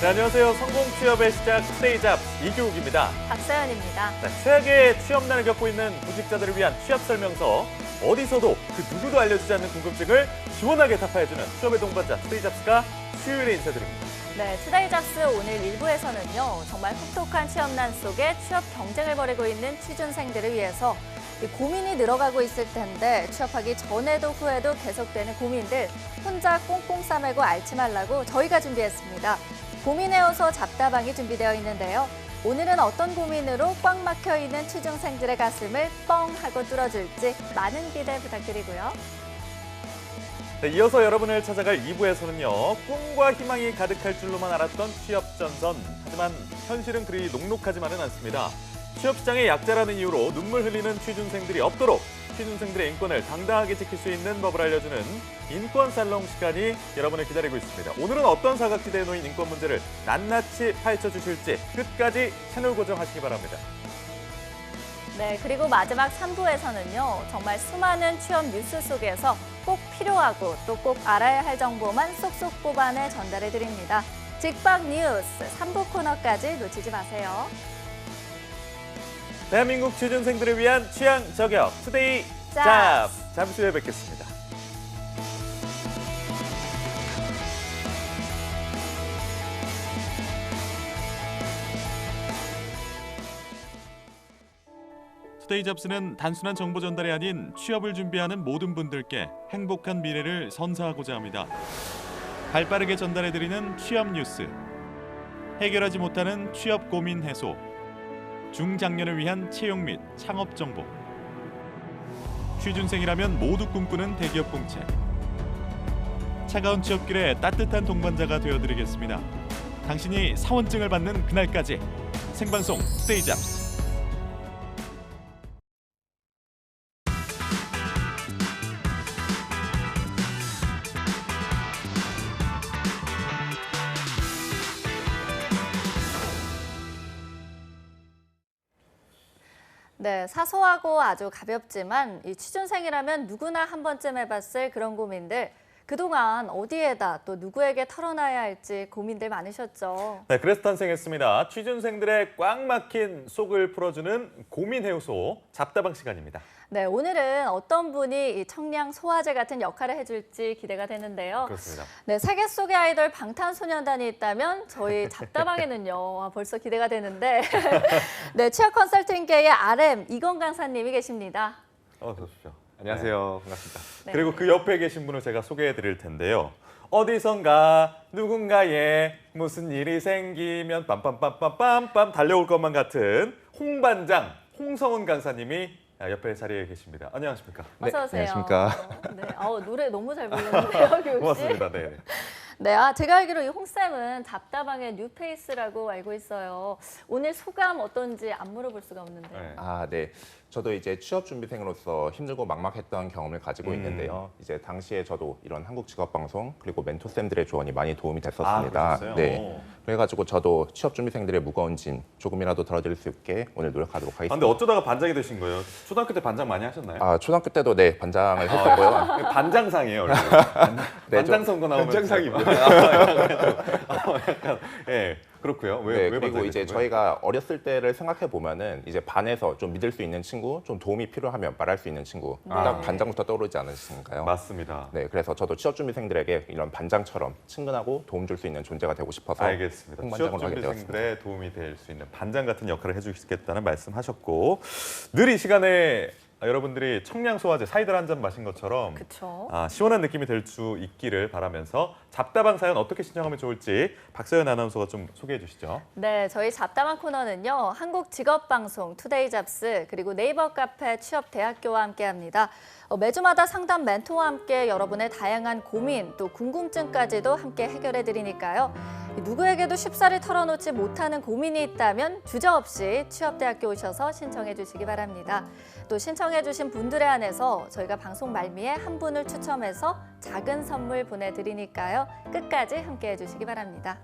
네, 안녕하세요. 성공 취업의 시작 스테이잡 이규욱입니다. 박서연입니다. 네, 최악의 취업난을 겪고 있는 구직자들을 위한 취업 설명서, 어디서도 그 누구도 알려주지 않는 궁금증을 시원하게 타파해주는 취업의 동반자 스테이잡스가 수요일에 인사드립니다. 네, 투데이잡스 오늘 1부에서는요. 정말 혹독한 취업난 속에 취업 경쟁을 벌이고 있는 취준생들을 위해서 고민이 늘어가고 있을 텐데 취업하기 전에도 후에도 계속되는 고민들 혼자 꽁꽁 싸매고 앓지 말라고 저희가 준비했습니다. 고민해오서 잡다방이 준비되어 있는데요. 오늘은 어떤 고민으로 꽉 막혀있는 취준생들의 가슴을 뻥 하고 뚫어줄지 많은 기대 부탁드리고요. 네, 이어서 여러분을 찾아갈 2부에서는요. 꿈과 희망이 가득할 줄로만 알았던 취업 전선. 하지만 현실은 그리 녹록하지만은 않습니다. 취업시장의 약자라는 이유로 눈물 흘리는 취준생들이 없도록 취준생들의 인권을 당당하게 지킬 수 있는 법을 알려주는 인권 살롱 시간이 여러분을 기다리고 있습니다. 오늘은 어떤 사각지대에 놓인 인권 문제를 낱낱이 파헤쳐주실지 끝까지 채널 고정하시기 바랍니다. 네, 그리고 마지막 3부에서는요. 정말 수많은 취업 뉴스 속에서 꼭 필요하고 또 꼭 알아야 할 정보만 쏙쏙 뽑아내 전달해 드립니다. 직박 뉴스 3부 코너까지 놓치지 마세요. 대한민국 취준생들을 위한 취향 저격 투데이 잡! 잠시 후에 뵙겠습니다. 투데이 잡스는 단순한 정보 전달이 아닌 취업을 준비하는 모든 분들께 행복한 미래를 선사하고자 합니다. 발빠르게 전달해드리는 취업 뉴스, 해결하지 못하는 취업 고민 해소, 중장년을 위한 채용 및 창업 정보, 취준생이라면 모두 꿈꾸는 대기업 공채, 차가운 취업길에 따뜻한 동반자가 되어드리겠습니다. 당신이 사원증을 받는 그날까지 생방송 투데이 잡스. 네, 사소하고 아주 가볍지만 이 취준생이라면 누구나 한 번쯤 해봤을 그런 고민들. 그동안 어디에다 또 누구에게 털어놔야 할지 고민들 많으셨죠. 네, 그래서 탄생했습니다. 취준생들의 꽉 막힌 속을 풀어주는 고민 해소소 잡다방 시간입니다. 네, 오늘은 어떤 분이 이 청량 소화제 같은 역할을 해줄지 기대가 되는데요. 그렇습니다. 네, 세계 속의 아이돌 방탄소년단이 있다면 저희 잡다방에는요. 벌써 기대가 되는데 네, 취업 컨설팅계의 RM 이건 강사님이 계십니다. 어서 오십시오. 안녕하세요. 반갑습니다. 네. 그리고 그 옆에 계신 분을 제가 소개해 드릴 텐데요. 어디선가 누군가에 무슨 일이 생기면 빰빰빰빰빰빰 달려올 것만 같은 홍반장 홍성훈 강사님이 옆에 자리에 계십니다. 안녕하십니까? 어서 오세요. 안녕하십니까? 네, 노래 너무 잘 부르는데요, 교육 씨. 고맙습니다. 네. 네, 제가 알기로 이 홍쌤은 잡다방의 뉴페이스라고 알고 있어요. 오늘 소감 어떤지 안 물어볼 수가 없는데요. 네. 네. 저도 이제 취업 준비생으로서 힘들고 막막했던 경험을 가지고 있는데요. 이제 당시에 저도 이런 한국직업방송 그리고 멘토쌤들의 조언이 많이 도움이 됐었습니다. 그러셨어요? 네. 그래가지고 저도 취업 준비생들의 무거운 짐 조금이라도 덜어드릴 수 있게 오늘 노력하도록 하겠습니다. 근데 어쩌다가 반장이 되신 거예요? 초등학교 때 반장 많이 하셨나요? 초등학교 때도 네 반장을 했었고요. 반장상이에요. 네, 반장 선거 나오면 반장상이 뭐예요? 약간, 예, 그렇고요. 왜 네, 그리고 반장이 이제 되신 거예요? 저희가 어렸을 때를 생각해 보면은 이제 반에서 좀 믿을 수 있는 친구, 좀 도움이 필요하면 말할 수 있는 친구, 딱 반장부터 떠오르지 않으신가요? 맞습니다. 네, 그래서 저도 취업 준비생들에게 이런 반장처럼 친근하고 도움 줄 수 있는 존재가 되고 싶어서 알겠습니다. 취업 홍반장으로 하게 되었습니다. 준비생들의 도움이 될 수 있는 반장 같은 역할을 해주시겠다는 말씀하셨고, 늘 이 시간에 여러분들이 청량 소화제 사이다를 한 잔 마신 것처럼 그렇죠. 시원한 느낌이 될 수 있기를 바라면서 잡다방 사연 어떻게 신청하면 좋을지 박서연 아나운서가 좀 소개해 주시죠. 네, 저희 잡다방 코너는요. 한국직업방송 투데이잡스 그리고 네이버 카페 취업대학교와 함께합니다. 매주마다 상담 멘토와 함께 여러분의 다양한 고민 또 궁금증까지도 함께 해결해드리니까요. 누구에게도 쉽사리 털어놓지 못하는 고민이 있다면 주저없이 취업대학교 오셔서 신청해 주시기 바랍니다. 또 신청해 주신 분들에 한해서 저희가 방송 말미에 한 분을 추첨해서 작은 선물 보내드리니까요. 끝까지 함께해 주시기 바랍니다.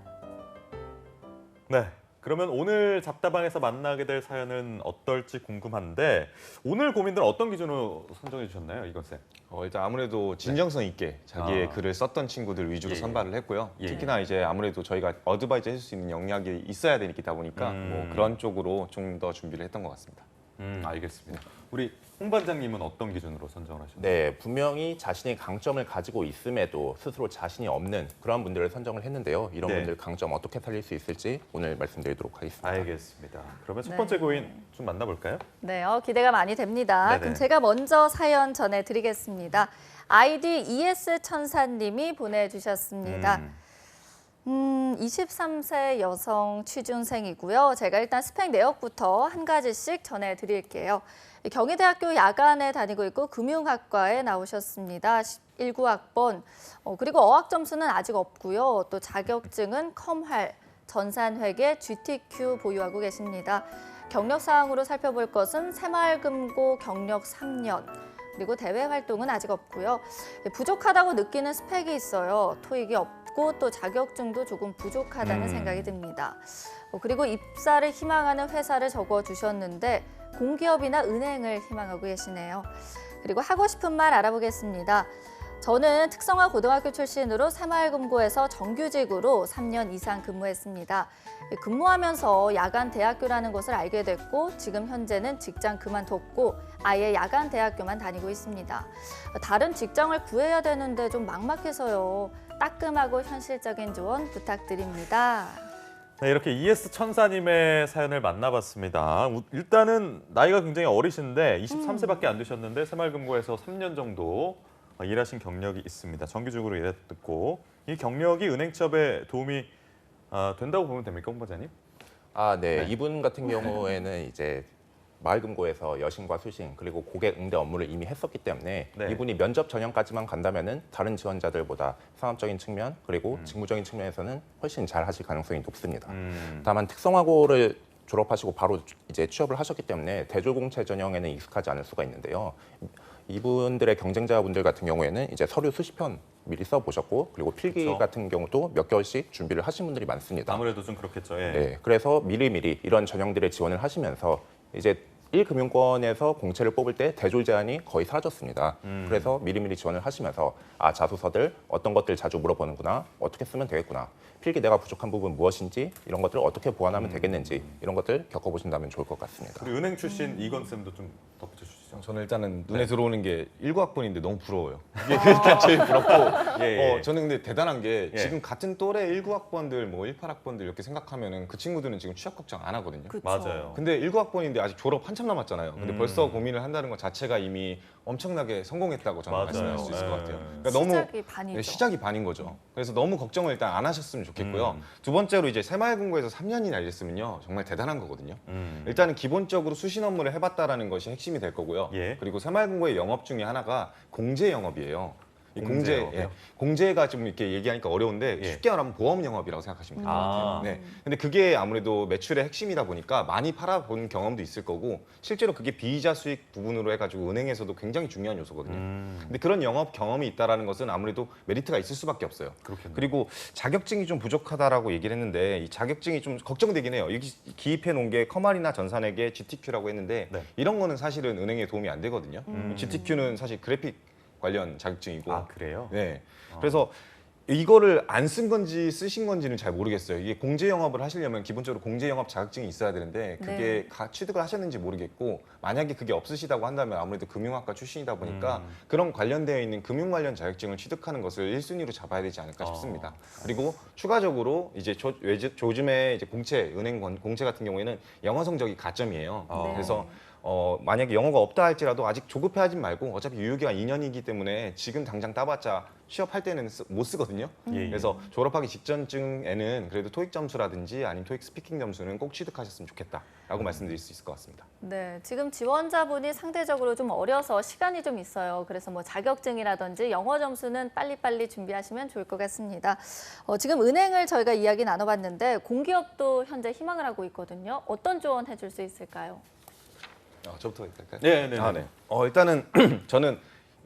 네, 그러면 오늘 잡다방에서 만나게 될 사연은 어떨지 궁금한데 오늘 고민들은 어떤 기준으로 선정해 주셨나요, 이건 쌤? 일단 아무래도 진정성 있게 자기의 아. 글을 썼던 친구들 위주로 예, 예. 선발을 했고요. 예. 특히나 이제 아무래도 저희가 어드바이저 해줄 수 있는 역량이 있어야 되다 보니까 뭐 그런 쪽으로 좀 더 준비를 했던 것 같습니다. 알겠습니다. 우리 홍 반장님은 어떤 기준으로 선정을 하셨나요? 네, 분명히 자신이 강점을 가지고 있음에도 스스로 자신이 없는 그런 분들을 선정을 했는데요. 이런 네. 분들 강점 어떻게 살릴 수 있을지 오늘 말씀드리도록 하겠습니다. 알겠습니다. 그러면 첫 네. 번째 고인 좀 만나볼까요? 네, 기대가 많이 됩니다. 네네. 그럼 제가 먼저 사연 전해드리겠습니다. 아이디 ES천사님이 보내주셨습니다. 23세 여성 취준생이고요. 제가 일단 스펙 내역부터 한 가지씩 전해드릴게요. 경희대학교 야간에 다니고 있고 금융학과에 나오셨습니다. 19학번. 그리고 어학 점수는 아직 없고요. 또 자격증은 컴활, 전산회계, GTQ 보유하고 계십니다. 경력 사항으로 살펴볼 것은 새마을금고 경력 3년. 그리고 대외 활동은 아직 없고요. 부족하다고 느끼는 스펙이 있어요. 토익이 없고 또 자격증도 조금 부족하다는 생각이 듭니다. 그리고 입사를 희망하는 회사를 적어주셨는데 공기업이나 은행을 희망하고 계시네요. 그리고 하고 싶은 말 알아보겠습니다. 저는 특성화 고등학교 출신으로 새마을금고에서 정규직으로 3년 이상 근무했습니다. 근무하면서 야간 대학교라는 것을 알게 됐고 지금 현재는 직장 그만뒀고 아예 야간 대학교만 다니고 있습니다. 다른 직장을 구해야 되는데 좀 막막해서요. 따끔하고 현실적인 조언 부탁드립니다. 네, 이렇게 ES 천사님의 사연을 만나봤습니다. 일단은 나이가 굉장히 어리신데 23세밖에 안 되셨는데 새마을금고에서 3년 정도 일하신 경력이 있습니다. 정규직으로 일했고 이 경력이 은행 취업에 도움이 된다고 보면 됩니까, 홍 반장님? 네. 네. 이분 같은 경우에는 이제 마을금고에서 여신과 수신 그리고 고객 응대 업무를 이미 했었기 때문에 네. 이분이 면접 전형까지만 간다면은 다른 지원자들보다 상업적인 측면 그리고 직무적인 측면에서는 훨씬 잘 하실 가능성이 높습니다. 다만 특성화고를 졸업하시고 바로 이제 취업을 하셨기 때문에 대졸공채 전형에는 익숙하지 않을 수가 있는데요. 이분들의 경쟁자분들 같은 경우에는 이제 서류 수십 편 미리 써보셨고 그리고 필기 그쵸. 같은 경우도 몇 개월씩 준비를 하신 분들이 많습니다. 아무래도 좀 그렇겠죠. 예. 네, 그래서 미리미리 이런 전형들의 지원을 하시면서 이제 1금융권에서 공채를 뽑을 때 대졸 제한이 거의 사라졌습니다. 그래서 미리미리 지원을 하시면서 자소서들 어떤 것들 자주 물어보는구나, 어떻게 쓰면 되겠구나, 필기 내가 부족한 부분 무엇인지 이런 것들을 어떻게 보완하면 되겠는지 이런 것들 겪어보신다면 좋을 것 같습니다. 우리 은행 출신 이건 쌤도 좀 덧붙여 주시죠. 저는 일단은 눈에 들어오는 게 19학번인데 너무 부러워요. 이게 일단 제일 부럽고 예. 저는 근데 대단한 게 예. 지금 같은 또래 19학번들, 뭐 18학번들 이렇게 생각하면은 그 친구들은 지금 취업 걱정 안 하거든요. 그쵸. 맞아요. 근데 19학번인데 아직 졸업 한참 남았잖아요. 근데 벌써 고민을 한다는 것 자체가 이미 엄청나게 성공했다고 저는 맞아요. 말씀할 수 있을 것 같아요. 예. 그러니까 너무 시작이 반이죠. 네, 시작이 반인 거죠. 그래서 너무 걱정을 일단 안 하셨으면 좋겠고요. 두 번째로 이제 새마을금고에서 3년이나 일했으면요 정말 대단한 거거든요. 일단은 기본적으로 수신 업무를 해봤다라는 것이 핵심이 될 거고요. 예. 그리고 새마을금고의 영업 중에 하나가 공제 영업이에요. 이 공제 영업이요? 공제가 좀 이렇게 얘기하니까 어려운데 예. 쉽게 말하면 보험 영업이라고 생각하시면 될 것 같아요. 아. 네. 근데 그게 아무래도 매출의 핵심이다 보니까 많이 팔아본 경험도 있을 거고 실제로 그게 비이자 수익 부분으로 해가지고 은행에서도 굉장히 중요한 요소거든요. 근데 그런 영업 경험이 있다라는 것은 아무래도 메리트가 있을 수밖에 없어요. 그렇겠네요. 그리고 자격증이 좀 부족하다라고 얘기를 했는데 이 자격증이 좀 걱정되긴 해요. 여기 기입해 놓은 게 커말이나 전산회계, GTQ라고 했는데 네. 이런 거는 사실은 은행에 도움이 안 되거든요. GTQ는 사실 그래픽 관련 자격증이고 아, 그래요? 네. 그래서 이거를 안 쓴 건지 쓰신 건지는 잘 모르겠어요. 이게 공제 영업을 하시려면 기본적으로 공제 영업 자격증이 있어야 되는데 그게 취득을 하셨는지 모르겠고 만약에 그게 없으시다고 한다면 아무래도 금융학과 출신이다 보니까 그런 관련되어 있는 금융 관련 자격증을 취득하는 것을 1순위로 잡아야 되지 않을까 싶습니다. 그리고 추가적으로 이제 요즘에 이제 공채, 은행 공채 같은 경우에는 영어 성적이 가점이에요. 네. 그래서 만약에 영어가 없다 할지라도 아직 조급해하지 말고 어차피 유효기간 2년이기 때문에 지금 당장 따봤자 취업할 때는 못 쓰거든요. 예. 그래서 졸업하기 직전쯤에는 그래도 토익 점수라든지 아니면 토익 스피킹 점수는 꼭 취득하셨으면 좋겠다라고 말씀드릴 수 있을 것 같습니다. 네, 지금 지원자분이 상대적으로 좀 어려서 시간이 좀 있어요. 그래서 뭐 자격증이라든지 영어 점수는 빨리빨리 준비하시면 좋을 것 같습니다. 지금 은행을 저희가 이야기 나눠봤는데 공기업도 현재 희망을 하고 있거든요. 어떤 조언 해줄 수 있을까요? 저부터 할까요? 네, 네. 네. 일단은 저는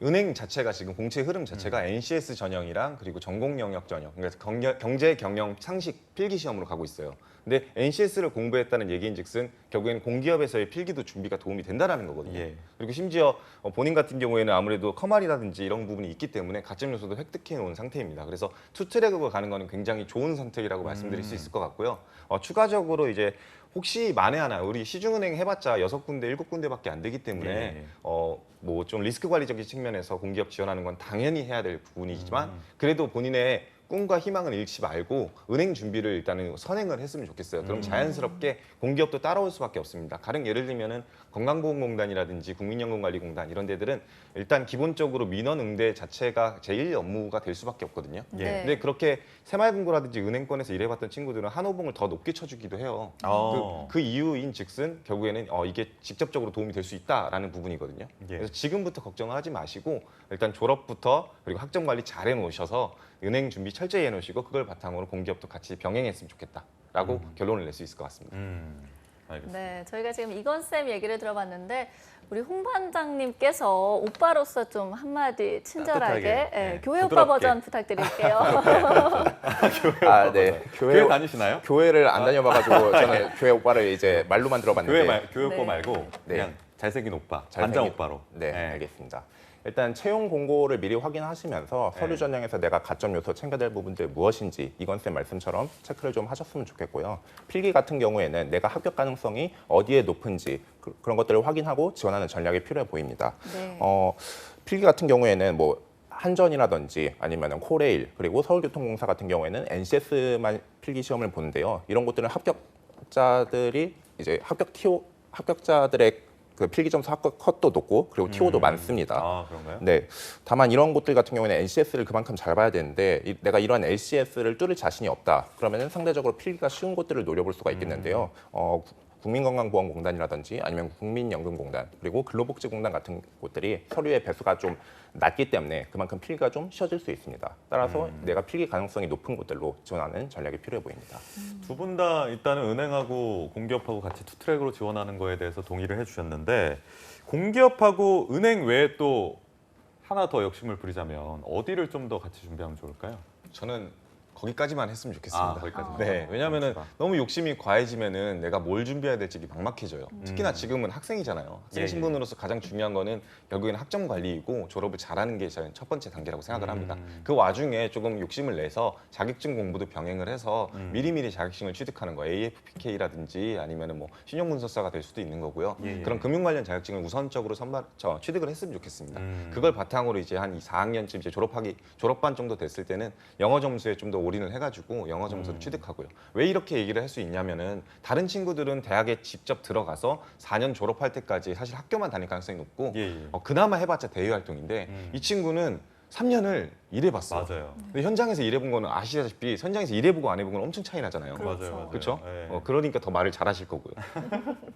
은행 자체가 지금 공채 흐름 자체가 NCS 전형이랑 그리고 전공 영역 전형, 그러니까 경제, 경영, 상식 필기 시험으로 가고 있어요. 근데 NCS를 공부했다는 얘기인즉슨 결국에는 공기업에서의 필기도 준비가 도움이 된다라는 거거든요. 예. 그리고 심지어 본인 같은 경우에는 아무래도 커말이라든지 이런 부분이 있기 때문에 가점 요소도 획득해 놓은 상태입니다. 그래서 투트랙으로 가는 거는 굉장히 좋은 선택이라고 말씀드릴 수 있을 것 같고요. 추가적으로 이제 혹시 만에 하나 우리 시중은행 해봤자 6군데, 7군데밖에 안 되기 때문에 예. 뭐 좀 리스크 관리적인 측면에서 공기업 지원하는 건 당연히 해야 될 부분이지만 그래도 본인의 꿈과 희망을 잃지 말고 은행 준비를 일단은 선행을 했으면 좋겠어요. 그럼 자연스럽게 공기업도 따라올 수밖에 없습니다. 가령 예를 들면은 건강보험공단이라든지 국민연금관리공단 이런 데들은 일단 기본적으로 민원 응대 자체가 제1 업무가 될 수밖에 없거든요. 네. 근데 그렇게 새마을금고라든지 은행권에서 일해봤던 친구들은 한호봉을 더 높게 쳐주기도 해요. 그 이유인 즉슨 결국에는 이게 직접적으로 도움이 될 수 있다라는 부분이거든요. 예. 그래서 지금부터 걱정을 하지 마시고 일단 졸업부터 그리고 학점 관리 잘 해놓으셔서 은행 준비 철저히 해놓으시고 그걸 바탕으로 공기업도 같이 병행했으면 좋겠다라고 결론을 낼 수 있을 것 같습니다. 알겠습니다. 네, 저희가 지금 이건쌤 얘기를 들어봤는데 우리 홍 반장님께서 오빠로서 좀 한마디 친절하게 따뜻하게, 예, 네, 교회 오빠 부드럽게. 버전 부탁드릴게요. 아, 네. 교회 다니시나요? 교회를 안 다녀봐가지고 저는 교회 오빠를 이제 말로만 들어봤는데. 교회 오빠 네. 말고 네. 그냥 잘생긴 오빠, 잘생긴- 반장 오빠로. 네, 알겠습니다. 일단 채용 공고를 미리 확인하시면서 네. 서류 전형에서 내가 가점 요소 챙겨야 될 부분들 무엇인지 이건쌤 말씀처럼 체크를 좀 하셨으면 좋겠고요. 필기 같은 경우에는 내가 합격 가능성이 어디에 높은지 그런 것들을 확인하고 지원하는 전략이 필요해 보입니다. 네. 필기 같은 경우에는 뭐 한전이라든지 아니면 코레일 그리고 서울교통공사 같은 경우에는 NCS만 필기 시험을 보는데요. 이런 것들은 합격자들이 이제 합격자들의 그 필기 점수 컷도 높고 그리고 TO도 많습니다. 아, 그런가요? 네. 다만 이런 곳들 같은 경우에는 NCS를 그만큼 잘 봐야 되는데 내가 이런 LCS를 뚫을 자신이 없다. 그러면은 상대적으로 필기가 쉬운 곳들을 노려볼 수가 있겠는데요. 국민건강보험공단이라든지 아니면 국민연금공단 그리고 근로복지공단 같은 곳들이 서류의 배수가 좀 낮기 때문에 그만큼 필기가 좀 쉬워질 수 있습니다. 따라서 내가 필기 가능성이 높은 곳들로 지원하는 전략이 필요해 보입니다. 두 분 다 일단은 은행하고 공기업하고 같이 투트랙으로 지원하는 거에 대해서 동의를 해주셨는데 공기업하고 은행 외에 또 하나 더 욕심을 부리자면 어디를 좀 더 같이 준비하면 좋을까요? 저는 거기까지만 했으면 좋겠습니다. 거기까지. 네, 왜냐하면은 너무 욕심이 과해지면은 내가 뭘 준비해야 될지 막막해져요. 특히나 지금은 학생이잖아요. 학생 예, 신분으로서 가장 중요한 거는 결국에는 학점 관리이고 졸업을 잘하는 게 저는 첫 번째 단계라고 생각을 합니다. 그 와중에 조금 욕심을 내서 자격증 공부도 병행을 해서 미리미리 자격증을 취득하는 거, AFPK라든지 아니면은 뭐 신용분석사가 될 수도 있는 거고요. 예, 예. 그런 금융 관련 자격증을 우선적으로 취득을 했으면 좋겠습니다. 그걸 바탕으로 이제 한 4학년쯤 이제 졸업반 정도 됐을 때는 영어 점수에 좀 더 올인을 해가지고 영어 점수를 취득하고요. 왜 이렇게 얘기를 할 수 있냐면은 다른 친구들은 대학에 직접 들어가서 4년 졸업할 때까지 사실 학교만 다닐 가능성이 높고 예, 예. 그나마 해봤자 대외 활동인데 이 친구는 3년을 일해봤어요. 맞아요. 근데 현장에서 일해본 거는 아시다시피 현장에서 일해보고 안 해본 건 엄청 차이 나잖아요. 그렇죠. 맞아요, 맞아요. 그렇죠? 예. 그러니까 더 말을 잘하실 거고요.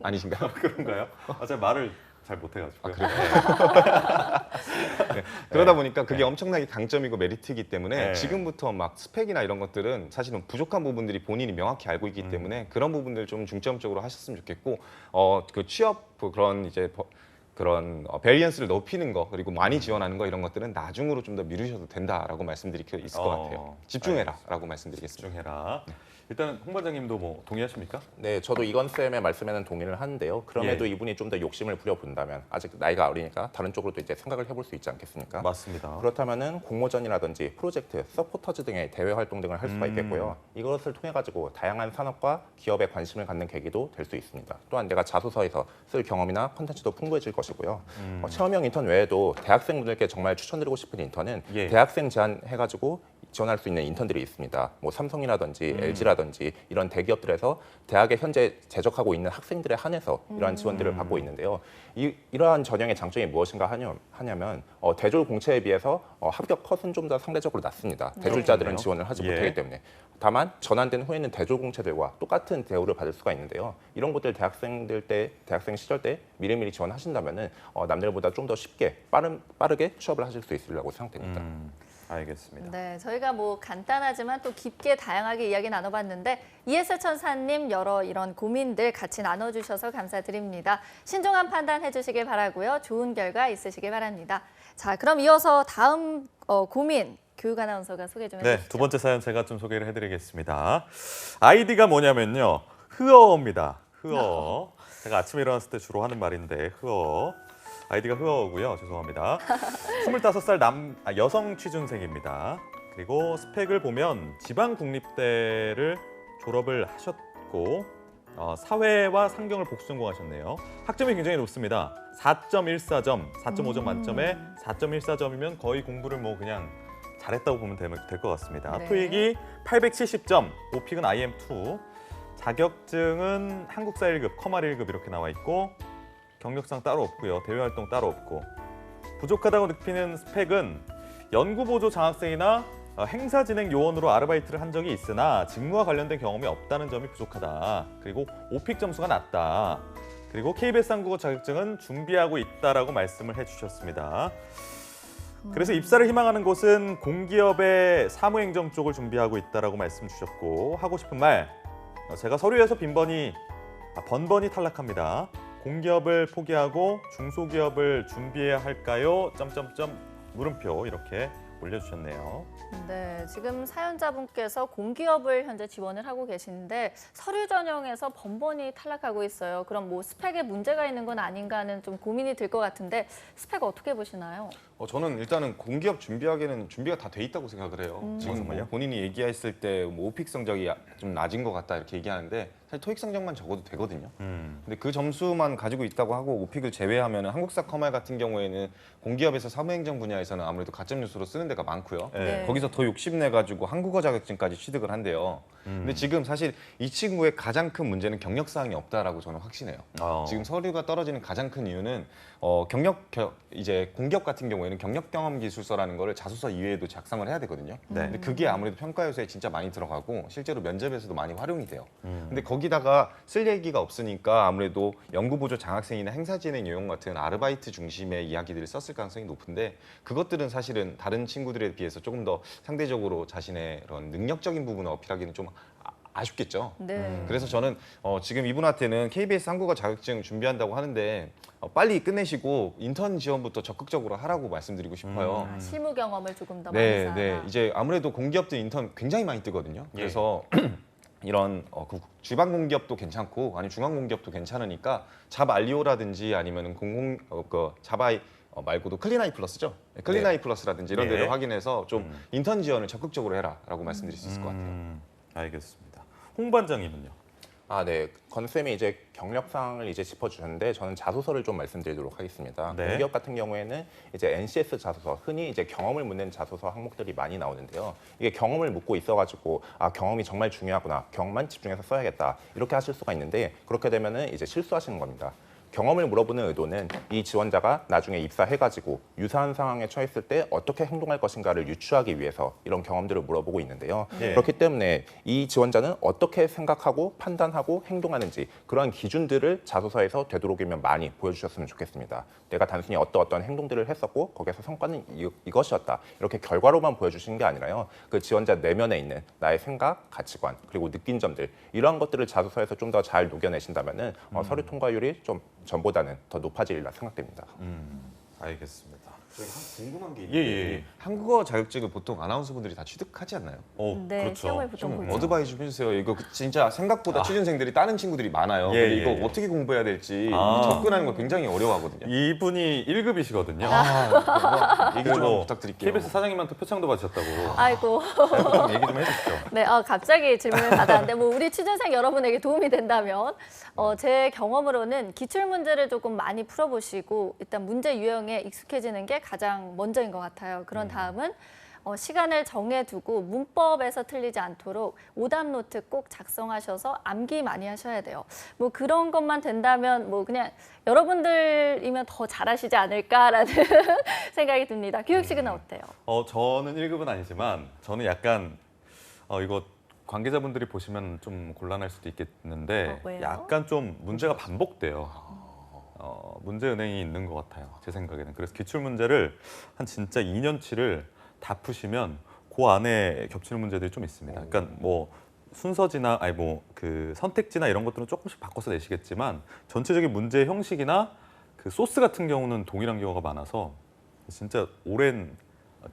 아니신가요? 그런가요? 제가 말을 잘 못해가지고요. 그러다 보니까 그게 엄청나게 강점이고 메리트이기 때문에 네. 지금부터 막 스펙이나 이런 것들은 사실은 부족한 부분들이 본인이 명확히 알고 있기 때문에 그런 부분들 좀 중점적으로 하셨으면 좋겠고 그 취업 그런 이제 그런 베리언스를 높이는 거 그리고 많이 지원하는 거 이런 것들은 나중으로 좀 더 미루셔도 된다라고 말씀드릴 수 있을 것 같아요. 집중해라라고 말씀드리겠습니다. 집중해라. 일단 홍 반장님도 뭐 동의하십니까? 네, 저도 이건쌤의 말씀에는 동의를 하는데요. 그럼에도 예. 이분이 좀 더 욕심을 부려본다면 아직 나이가 어리니까 다른 쪽으로도 이제 생각을 해볼 수 있지 않겠습니까? 맞습니다. 그렇다면은 공모전이라든지 프로젝트, 서포터즈 등의 대외 활동 등을 할 수가 있겠고요. 이것을 통해 가지고 다양한 산업과 기업에 관심을 갖는 계기도 될 수 있습니다. 또한 내가 자소서에서 쓸 경험이나 콘텐츠도 풍부해질 것이고요. 체험형 인턴 외에도 대학생분들께 정말 추천드리고 싶은 인턴은 예. 대학생 제한해 가지고 지원할 수 있는 인턴들이 있습니다. 뭐 삼성이라든지 LG라든지 이런 대기업들에서 대학에 현재 재적하고 있는 학생들에 한해서 이러한 지원들을 받고 있는데요. 이러한 전형의 장점이 무엇인가 하냐면 대졸 공채에 비해서 합격 컷은 좀 더 상대적으로 낮습니다. 대졸자들은 그렇네요. 지원을 하지 예. 못하기 때문에. 다만 전환된 후에는 대졸 공채들과 똑같은 대우를 받을 수가 있는데요. 이런 것들 대학생 시절 때 미리미리 지원하신다면은 남들보다 좀 더 쉽게 빠르게 취업을 하실 수 있으리라고 생각됩니다. 알겠습니다. 네, 저희가 뭐 간단하지만 또 깊게 다양하게 이야기 나눠봤는데 이해슬 천사님 여러 이런 고민들 같이 나눠주셔서 감사드립니다. 신중한 판단해 주시길 바라고요. 좋은 결과 있으시길 바랍니다. 자, 그럼 이어서 다음 고민 교육 아나운서가 소개 좀 네, 해주시죠. 두 번째 사연 제가 좀 소개를 해드리겠습니다. 아이디가 뭐냐면요. 흐어입니다. 흐어. 제가 아침에 일어났을 때 주로 하는 말인데 흐어. 아이디가 흐어고요. 죄송합니다. 25살 여성 취준생입니다. 그리고 스펙을 보면 지방국립대를 졸업을 하셨고 사회와 상경을 복수 전공하셨네요. 학점이 굉장히 높습니다. 4.14점, 4.5점 만점에 4.14점이면 거의 공부를 뭐 그냥 잘했다고 보면 될 것 같습니다. 네. 토익이 870점, 오픽은 IM2, 자격증은 한국사 1급, 커말 1급 이렇게 나와 있고 경력상 따로 없고요. 대외활동 따로 없고 부족하다고 느끼는 스펙은 연구보조 장학생이나 행사진행 요원으로 아르바이트를 한 적이 있으나 직무와 관련된 경험이 없다는 점이 부족하다. 그리고 오픽 점수가 낮다. 그리고 KBS 한국어 자격증은 준비하고 있다라고 말씀을 해주셨습니다. 그래서 입사를 희망하는 곳은 공기업의 사무행정 쪽을 준비하고 있다라고 말씀 주셨고 하고 싶은 말 제가 서류에서 번번이 탈락합니다. 공기업을 포기하고 중소기업을 준비해야 할까요? 점점점 물음표 이렇게 올려주셨네요. 네, 지금 사연자분께서 공기업을 현재 지원을 하고 계시는데 서류 전형에서 번번이 탈락하고 있어요. 그럼 뭐 스펙에 문제가 있는 건 아닌가 하는 좀 고민이 들 것 같은데 스펙 어떻게 보시나요? 저는 일단은 공기업 준비하기에는 준비가 다 돼 있다고 생각을 해요. 지금 정말요? 본인이 얘기했을 때 뭐 오픽 성적이 좀 낮은 것 같다 이렇게 얘기하는데 사실 토익 성적만 적어도 되거든요. 근데 그 점수만 가지고 있다고 하고 오픽을 제외하면 한국사 커말 같은 경우에는 공기업에서 사무행정 분야에서는 아무래도 가점 요소로 쓰는 데가 많고요. 네. 거기서 더 욕심내 가지고 한국어 자격증까지 취득을 한대요. 근데 지금 사실 이 친구의 가장 큰 문제는 경력 사항이 없다라고 저는 확신해요. 지금 서류가 떨어지는 가장 큰 이유는 이제 공기업 같은 경우에는 경력 경험 기술서라는 거를 자소서 이외에도 작성을 해야 되거든요. 네. 근데 그게 아무래도 평가 요소에 진짜 많이 들어가고 실제로 면접에서도 많이 활용이 돼요. 근데 거기다가 쓸 얘기가 없으니까 아무래도 연구보조 장학생이나 행사진행 요용 같은 아르바이트 중심의 이야기들을 썼을 가능성이 높은데 그것들은 사실은 다른 친구들에 비해서 조금 더 상대적으로 자신의 그런 능력적인 부분을 어필하기는 좀 아쉽겠죠. 네. 그래서 저는 지금 이분한테는 KBS 한국어 자격증 준비한다고 하는데 빨리 끝내시고 인턴 지원부터 적극적으로 하라고 말씀드리고 싶어요. 실무 경험을 조금 더 많이 네, 쌓아. 네. 이제 아무래도 공기업들 인턴 굉장히 많이 뜨거든요. 그래서 이런 주방 공기업도 괜찮고 아니 중앙 공기업도 괜찮으니까 잡 알리오라든지 아니면은 자바이 말고도 클린아이 플러스죠. 클린아이 플러스라든지 이런 네. 데를 확인해서 좀 인턴 지원을 적극적으로 해라라고 말씀드릴 수 있을 것 같아요. 알겠습니다. 홍 반장님은요? 네. 건쌤이 이제 경력사항을 이제 짚어주셨는데 저는 자소서를 좀 말씀드리도록 하겠습니다. 네. 공기업 같은 경우에는 이제 NCS 자소서, 흔히 이제 경험을 묻는 자소서 항목들이 많이 나오는데요. 이게 경험을 묻고 있어가지고 경험이 정말 중요하구나, 경험만 집중해서 써야겠다 이렇게 하실 수가 있는데 그렇게 되면은 이제 실수하시는 겁니다. 경험을 물어보는 의도는 이 지원자가 나중에 입사해가지고 유사한 상황에 처했을 때 어떻게 행동할 것인가를 유추하기 위해서 이런 경험들을 물어보고 있는데요. 예. 그렇기 때문에 이 지원자는 어떻게 생각하고 판단하고 행동하는지 그러한 기준들을 자소서에서 되도록이면 많이 보여주셨으면 좋겠습니다. 내가 단순히 어떤 행동들을 했었고 거기에서 성과는 이것이었다. 이렇게 결과로만 보여주시는 게 아니라요. 그 지원자 내면에 있는 나의 생각, 가치관, 그리고 느낀 점들 이러한 것들을 자소서에서 좀 더 잘 녹여내신다면은 서류 통과율이 좀 전보다는 더 높아지리라 생각됩니다. 알겠습니다. 궁금한 게 예. 한국어 자격증을 보통 아나운서분들이 다 취득하지 않나요? 네, 그렇죠. 시험을 보통 좀 보죠. 어드바이스 좀 해주세요. 이거 진짜 생각보다 취준생들이 다른 친구들이 많아요. 예, 근데 이거 예. 어떻게 공부해야 될지 아. 접근하는 거 굉장히 어려워하거든요. 이분이 1급이시거든요. 얘기 좀 부탁드릴게요. KBS 사장님한테 표창도 받으셨다고. 아이고. 좀 얘기 좀 해주시죠. 네, 갑자기 질문을 받았는데 뭐 우리 취준생 여러분에게 도움이 된다면 제 경험으로는 기출 문제를 조금 많이 풀어보시고 일단 문제 유형에 익숙해지는 게 가장 먼저인 것 같아요. 그런 다음은 시간을 정해두고 문법에서 틀리지 않도록 오답 노트 꼭 작성하셔서 암기 많이 하셔야 돼요. 뭐 그런 것만 된다면 뭐 그냥 여러분들이면 더 잘하시지 않을까라는 생각이 듭니다. 교육식은 어때요? 저는 1급은 아니지만 저는 약간 이거 관계자분들이 보시면 좀 곤란할 수도 있겠는데 왜요? 약간 좀 문제가 반복돼요. 문제 은행이 있는 것 같아요. 제 생각에는. 그래서 기출 문제를 한 진짜 2년치를 다 푸시면 그 안에 겹치는 문제들이 좀 있습니다. 그러니까 뭐 순서지나 아니 뭐 그 선택지나 이런 것들은 조금씩 바꿔서 내시겠지만 전체적인 문제 형식이나 그 소스 같은 경우는 동일한 경우가 많아서 진짜 오랜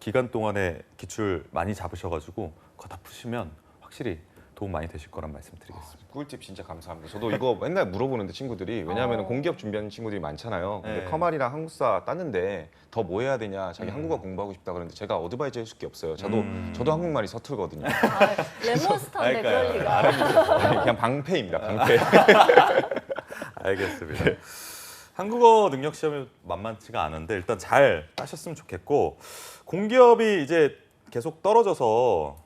기간 동안에 기출 많이 잡으셔가지고 그거 다 푸시면 확실히 도움 많이 되실 거란 말씀드리겠습니다. 꿀팁 진짜 감사합니다. 저도 이거 맨날 물어보는데 친구들이 왜냐하면 공기업 준비하는 친구들이 많잖아요. 근데 네. 커말이랑 한국사 땄는데 더 뭐 해야 되냐, 자기 한국어 공부하고 싶다 그러는데 제가 어드바이저 해줄 게 없어요. 저도 한국말이 서툴거든요. 레몬스터인데 그러니까요. 그럴 리가. 네, 그냥 방패입니다. 방패. 알겠습니다. 한국어 능력 시험이 만만치가 않은데 일단 잘 따셨으면 좋겠고 공기업이 이제 계속 떨어져서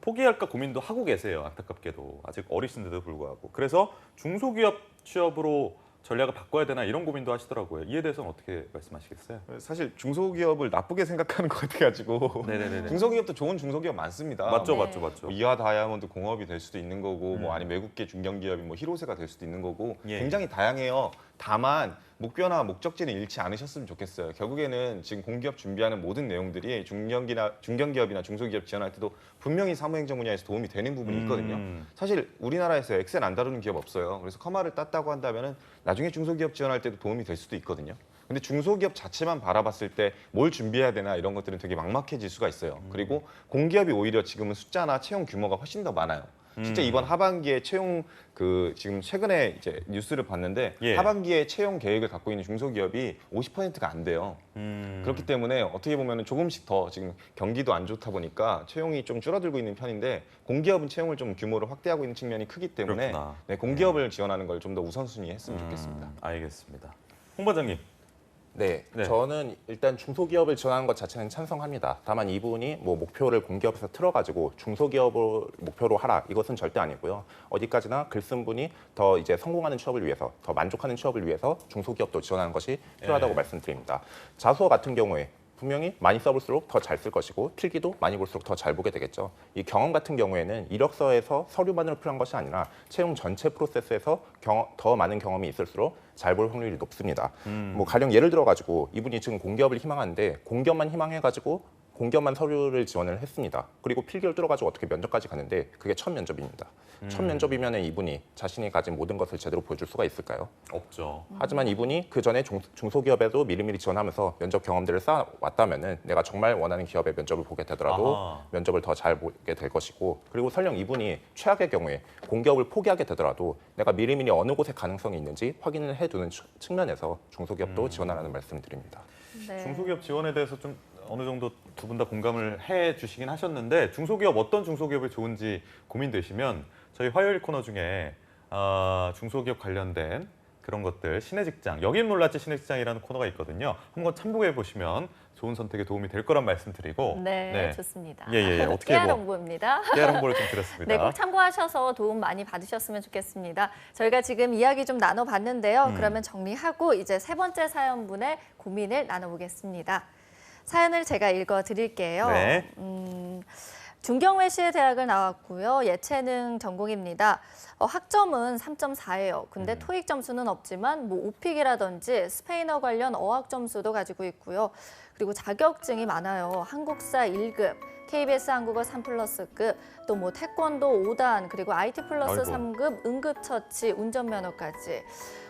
포기할까 고민도 하고 계세요. 안타깝게도 아직 어리신데도 불구하고 그래서 중소기업 취업으로 전략을 바꿔야 되나 이런 고민도 하시더라고요. 이에 대해서는 어떻게 말씀하시겠어요? 사실 중소기업을 나쁘게 생각하는 것 같아가지고 네네네. 중소기업도 좋은 중소기업 많습니다. 맞죠, 네. 맞죠, 맞죠. 뭐 이하 다이아몬드 공업이 될 수도 있는 거고 뭐 아니면 외국계 중견기업이 뭐 히로세가 될 수도 있는 거고 예. 굉장히 다양해요. 다만 목표나 목적지는 잃지 않으셨으면 좋겠어요. 결국에는 지금 공기업 준비하는 모든 내용들이 중견기업이나 중소기업 지원할 때도 분명히 사무행정 분야에서 도움이 되는 부분이 있거든요. 사실 우리나라에서 엑셀 안 다루는 기업 없어요. 그래서 커마를 땄다고 한다면은 나중에 중소기업 지원할 때도 도움이 될 수도 있거든요. 근데 중소기업 자체만 바라봤을 때 뭘 준비해야 되나 이런 것들은 되게 막막해질 수가 있어요. 그리고 공기업이 오히려 지금은 숫자나 채용 규모가 훨씬 더 많아요. 실제 이번 하반기에 채용 지금 최근에 이제 뉴스를 봤는데 예. 하반기에 채용 계획을 갖고 있는 중소기업이 50%가 안 돼요. 그렇기 때문에 어떻게 보면 조금씩 더 지금 경기도 안 좋다 보니까 채용이 좀 줄어들고 있는 편인데 공기업은 채용을 좀 규모를 확대하고 있는 측면이 크기 때문에 그렇구나. 네, 공기업을 지원하는 걸 좀 더 우선순위 했으면 좋겠습니다. 알겠습니다. 홍 반장님. 네, 네. 저는 일단 중소기업을 지원하는 것 자체는 찬성합니다. 다만 이 부분이 뭐 목표를 공기업에서 틀어가지고 중소기업을 목표로 하라 이것은 절대 아니고요. 어디까지나 글쓴 분이 더 이제 성공하는 취업을 위해서, 더 만족하는 취업을 위해서 중소기업도 지원하는 것이 필요하다고 말씀드립니다. 자수어 같은 경우에 분명히 많이 써볼수록 더 잘 쓸 것이고 필기도 많이 볼수록 더 잘 보게 되겠죠. 이 경험 같은 경우에는 이력서에서 서류만으로 필요한 것이 아니라 채용 전체 프로세스에서 더 많은 경험이 있을수록 잘 볼 확률이 높습니다. 뭐 가령 예를 들어가지고 이분이 지금 공기업을 희망하는데 공기업만 희망해가지고 공기업만 서류를 지원을 했습니다. 그리고 필기를 뚫어가지고 어떻게 면접까지 가는데 그게 첫 면접입니다. 첫 면접이면 이분이 자신이 가진 모든 것을 제대로 보여줄 수가 있을까요? 없죠. 하지만 이분이 그 전에 중소기업에도 미리미리 지원하면서 면접 경험들을 쌓아왔다면은 내가 정말 원하는 기업의 면접을 보게 되더라도 아하. 면접을 더 잘 보게 될 것이고 그리고 설령 이분이 최악의 경우에 공기업을 포기하게 되더라도 내가 미리미리 어느 곳에 가능성이 있는지 확인을 해두는 측면에서 중소기업도 지원하라는 말씀드립니다. 네. 중소기업 지원에 대해서 좀 어느 정도 두 분 다 공감을 해 주시긴 하셨는데 중소기업 어떤 중소기업이 좋은지 고민되시면 저희 화요일 코너 중에 중소기업 관련된 그런 것들 신의 직장 여긴 몰랐지 신의 직장이라는 코너가 있거든요. 한번 참고해 보시면 좋은 선택에 도움이 될 거란 말씀드리고 네, 좋습니다. 예, 어떻게 깨알 뭐 홍보입니다. 깨알 홍보를 좀 드렸습니다. 네, 꼭 참고하셔서 도움 많이 받으셨으면 좋겠습니다. 저희가 지금 이야기 좀 나눠봤는데요. 그러면 정리하고 이제 세 번째 사연분의 고민을 나눠보겠습니다. 사연을 제가 읽어드릴게요. 네. 중경외시의 대학을 나왔고요. 예체능 전공입니다. 학점은 3.4예요. 근데 토익 점수는 없지만 뭐 오픽이라든지 스페인어 관련 어학 점수도 가지고 있고요. 그리고 자격증이 많아요. 한국사 1급, KBS 한국어 3+급, 또 뭐 태권도 5단, 그리고 IT 플러스 아이고. 3급, 응급처치, 운전면허까지.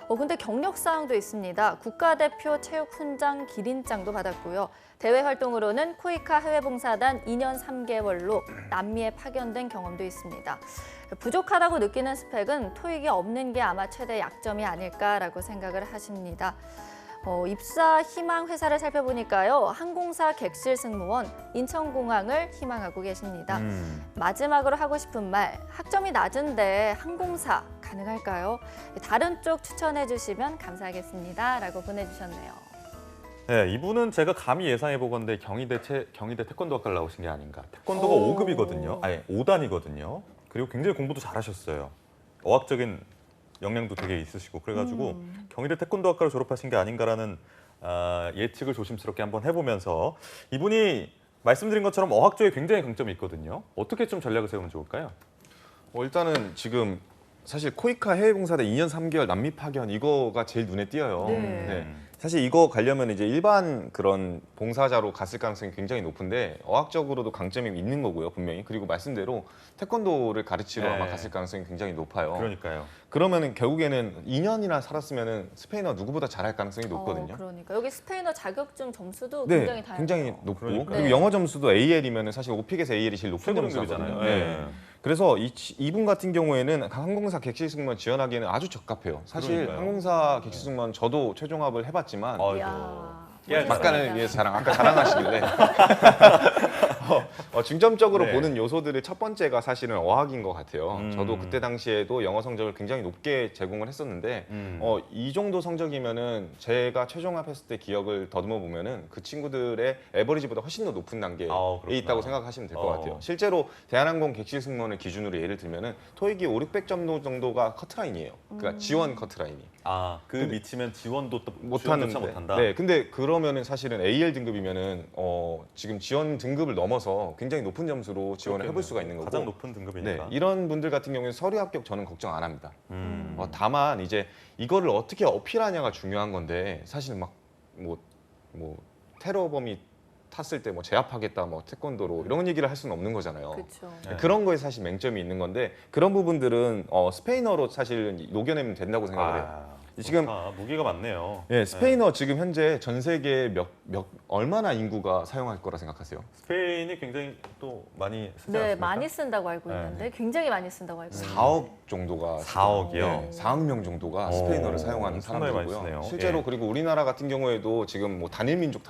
근데 경력사항도 있습니다. 국가대표 체육훈장 기린장도 받았고요. 대외 활동으로는 코이카 해외봉사단 2년 3개월로 남미에 파견된 경험도 있습니다. 부족하다고 느끼는 스펙은 토익이 없는 게 아마 최대 약점이 아닐까라고 생각을 하십니다. 입사 희망 회사를 살펴보니까요. 항공사 객실 승무원, 인천공항을 희망하고 계십니다. 마지막으로 하고 싶은 말, 학점이 낮은데 항공사 가능할까요? 다른 쪽 추천해 주시면 감사하겠습니다. 라고 보내주셨네요. 네, 이분은 제가 감히 예상해 보건데 경희대 태권도학과를 나오신 게 아닌가. 태권도가 오. 5급이거든요. 아니 5단이거든요. 그리고 굉장히 공부도 잘하셨어요. 어학적인 역량도 되게 있으시고 그래가지고 경희대 태권도학과를 졸업하신 게 아닌가라는 예측을 조심스럽게 한번 해보면서 이분이 말씀드린 것처럼 어학 쪽에 굉장히 강점이 있거든요. 어떻게 좀 전략을 세우면 좋을까요? 일단은 지금 사실 코이카 해외봉사대 2년 3개월 남미 파견 이거가 제일 눈에 띄어요. 네. 사실 이거 가려면 이제 일반 그런 봉사자로 갔을 가능성이 굉장히 높은데 어학적으로도 강점이 있는 거고요, 분명히. 그리고 말씀대로 태권도를 가르치러 네. 아마 갔을 가능성이 굉장히 높아요. 그러니까요. 그러면은 결국에는 2년이나 살았으면은 스페인어 누구보다 잘할 가능성이 높거든요. 그러니까 여기 스페인어 자격증 점수도 네, 굉장히 다양해요. 굉장히 높고 그러니까요. 그리고 네. 영어 점수도 AL이면은 사실 오픽에서 AL이 제일 높은 최고 점수잖아요. 등급이잖아요. 네. 네. 그래서 이분 같은 경우에는 항공사 객실 승무원 지원하기에는 아주 적합해요. 사실 그러니까요. 항공사 객실 승무원 저도 최종합을 해봤지만 아이고. 이야, 야, 막간을 위해서 아까 자랑하시길래 중점적으로 네. 보는 요소들의 첫 번째가 사실은 어학인 것 같아요. 음. 저도 그때 당시에도 영어 성적을 굉장히 높게 제공을 했었는데 이 정도 성적이면은 제가 최종합했을 때 기억을 더듬어 보면은 그 친구들의 에버리지보다 훨씬 더 높은 단계에 그렇구나. 있다고 생각하시면 될 것 어. 같아요. 실제로 대한항공 객실 승무원을 기준으로 예를 들면은 토익이 5, 600점 정도가 커트라인이에요. 그러니까 지원 커트라인이. 그 미치면 지원도 또 못하는데. 지원조차 못한다. 네, 근데 그러면은 사실은 AL 등급이면은 지금 지원 등급을 넘어서 굉장히 높은 점수로 지원을 해볼 수가 있는 거고. 가장 높은 등급이니까. 네, 이런 분들 같은 경우는 서류 합격 저는 걱정 안 합니다. 음. 다만 이제 이거를 어떻게 어필하냐가 중요한 건데 사실 막 뭐 테러범이 탔을 때 뭐 제압하겠다 뭐 태권도로 이런 얘기를 할 수는 없는 거잖아요. 그렇죠. 네. 그런 거에 사실 맹점이 있는 건데 그런 부분들은 스페인어로 사실 녹여내면 된다고 생각을 해요. 지금 무기가 많네요. 예, 스페인어 지금 현재 전 세계 얼마나 인구가 사용할 거라 생각하세요? 스페인이 굉장히 또 많이 쓰지 네, 않습니까? 많이 쓴다고 알고 네. 있는데 굉장히 많이 쓴다고 알고 있는데 4억 정도가 4억이요? 네, 4억 명 정도가 스페인어를 사용하는 엄청나게 많이 사람들이고요. 쓰네요. 실제로 예. 그리고 우리나라 같은 경우에도 지금 뭐 단일 민족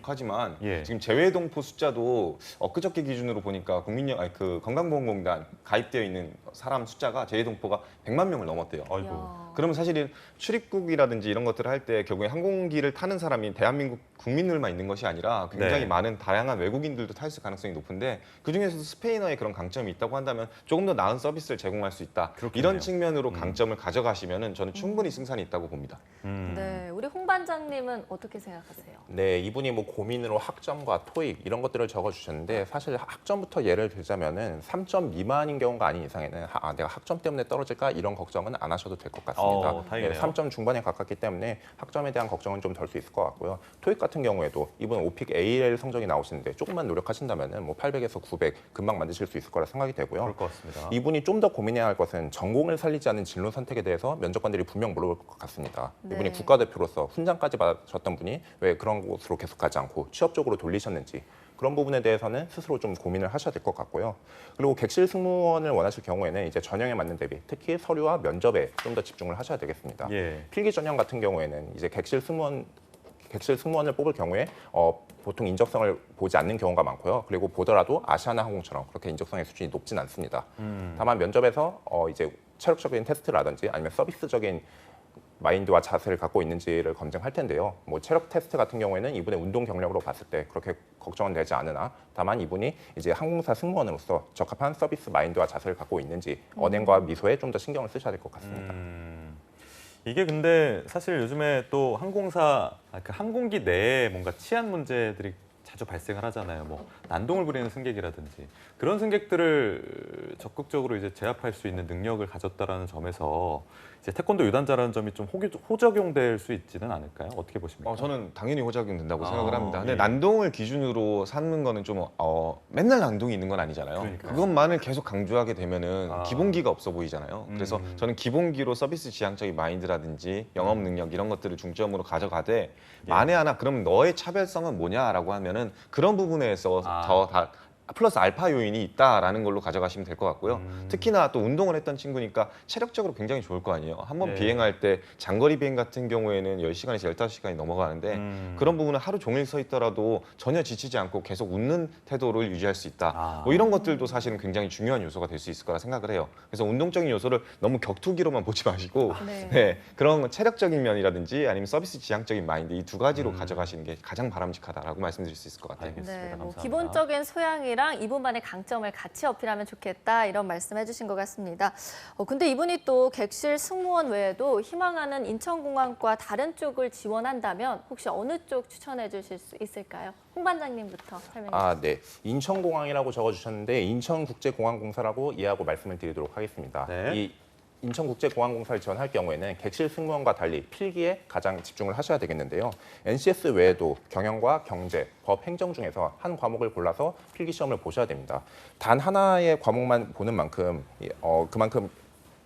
하지만 예. 지금 재외동포 숫자도 엊그저께 기준으로 보니까 건강보험공단 가입되어 있는 사람 숫자가 재외동포가 100만 명을 넘었대요. 아이고. 이야. 그러면 사실은 출입국이라든지 이런 것들을 할 때 결국에 항공기를 타는 사람이 대한민국 국민들만 있는 것이 아니라 굉장히 네. 많은 다양한 외국인들도 탈 가능성이 높은데 그중에서도 스페인어에 그런 강점이 있다고 한다면 조금 더 나은 서비스를 제공할 수 있다. 그렇겠네요. 이런 측면으로 강점을 가져가시면은 저는 충분히 승산이 있다고 봅니다. 네, 우리 홍 반장님은 어떻게 생각하세요? 네, 이분이 뭐 고민으로 학점과 토익 이런 것들을 적어주셨는데 사실 학점부터 예를 들자면은 3점 미만인 경우가 아닌 이상에는 내가 학점 때문에 떨어질까 이런 걱정은 안 하셔도 될 것 같습니다. 다행이네요. 3점 중반에 가깝기 때문에 학점에 대한 걱정은 좀 덜 수 있을 것 같고요. 토익 같은 경우에도 이분 오픽 AL 성적이 나오시는데 조금만 노력하신다면은 뭐 800에서 900 금방 만드실 수 있을 거라 생각이 되고요. 그럴 것 같습니다. 이분이 좀 더 고민해야 할 것은 전공을 살리지 않은 진로 선택에 대해서 면접관들이 분명 물어볼 것 같습니다. 네. 이분이 국가대표로서 훈장까지 받으셨던 분이 왜 그런 곳으로 계속 가지 않고 취업 쪽으로 돌리셨는지 그런 부분에 대해서는 스스로 좀 고민을 하셔야 될 것 같고요. 그리고 객실 승무원을 원하실 경우에는 이제 전형에 맞는 대비 특히 서류와 면접에 좀 더 집중을 하셔야 되겠습니다. 예. 필기 전형 같은 경우에는 이제 객실 승무원을 뽑을 경우에 보통 인적성을 보지 않는 경우가 많고요. 그리고 보더라도 아시아나 항공처럼 그렇게 인적성의 수준이 높진 않습니다. 다만 면접에서 이제 체력적인 테스트라든지 아니면 서비스적인 마인드와 자세를 갖고 있는지를 검증할 텐데요. 뭐 체력 테스트 같은 경우에는 이분의 운동 경력으로 봤을 때 그렇게 걱정은 되지 않으나 다만 이분이 이제 항공사 승무원으로서 적합한 서비스 마인드와 자세를 갖고 있는지 언행과 미소에 좀 더 신경을 쓰셔야 될 것 같습니다. 이게 근데 사실 요즘에 또 그 항공기 내에 뭔가 치안 문제들이 자주 발생을 하잖아요. 뭐 난동을 부리는 승객이라든지 그런 승객들을 적극적으로 이제 제압할 수 있는 능력을 가졌다라는 점에서 이제 태권도 유단자라는 점이 좀 호적용될 수 있지는 않을까요? 어떻게 보십니까? 저는 당연히 호적용 된다고 생각을 합니다. 근데 예. 난동을 기준으로 삼는 거는 좀 맨날 난동이 있는 건 아니잖아요. 그러니까요. 그것만을 계속 강조하게 되면은 기본기가 없어 보이잖아요. 그래서 음. 저는 기본기로 서비스 지향적인 마인드라든지 영업 능력 이런 것들을 중점으로 가져가되 만에 하나 그럼 너의 차별성은 뭐냐라고 하면은 그런 부분에서 더 플러스 알파 요인이 있다라는 걸로 가져가시면 될 것 같고요. 특히나 또 운동을 했던 친구니까 체력적으로 굉장히 좋을 거 아니에요. 한번 네. 비행할 때 장거리 비행 같은 경우에는 10시간에서 15시간이 넘어가는데 그런 부분은 하루 종일 서 있더라도 전혀 지치지 않고 계속 웃는 태도를 유지할 수 있다. 뭐 이런 것들도 사실은 굉장히 중요한 요소가 될 수 있을 거라 생각을 해요. 그래서 운동적인 요소를 너무 격투기로만 보지 마시고 네. 그런 체력적인 면이라든지 아니면 서비스 지향적인 마인드 이 두 가지로 가져가시는 게 가장 바람직하다라고 말씀드릴 수 있을 것 같아요. 알겠습니다. 네, 뭐 감사합니다. 기본적인 소양이랑 이분만의 강점을 같이 어필하면 좋겠다 이런 말씀해 주신 것 같습니다. 근데 이분이 또 객실 승무원 외에도 희망하는 인천공항과 다른 쪽을 지원한다면 혹시 어느 쪽 추천해 주실 수 있을까요? 홍 반장님부터 설명해 주세요. 네. 인천공항이라고 적어주셨는데 인천국제공항공사라고 이해하고 말씀을 드리도록 하겠습니다. 네. 이 인천국제공항공사를 지원할 경우에는 객실 승무원과 달리 필기에 가장 집중을 하셔야 되겠는데요. NCS 외에도 경영과 경제, 법, 행정 중에서 한 과목을 골라서 필기 시험을 보셔야 됩니다. 단 하나의 과목만 보는 만큼 그만큼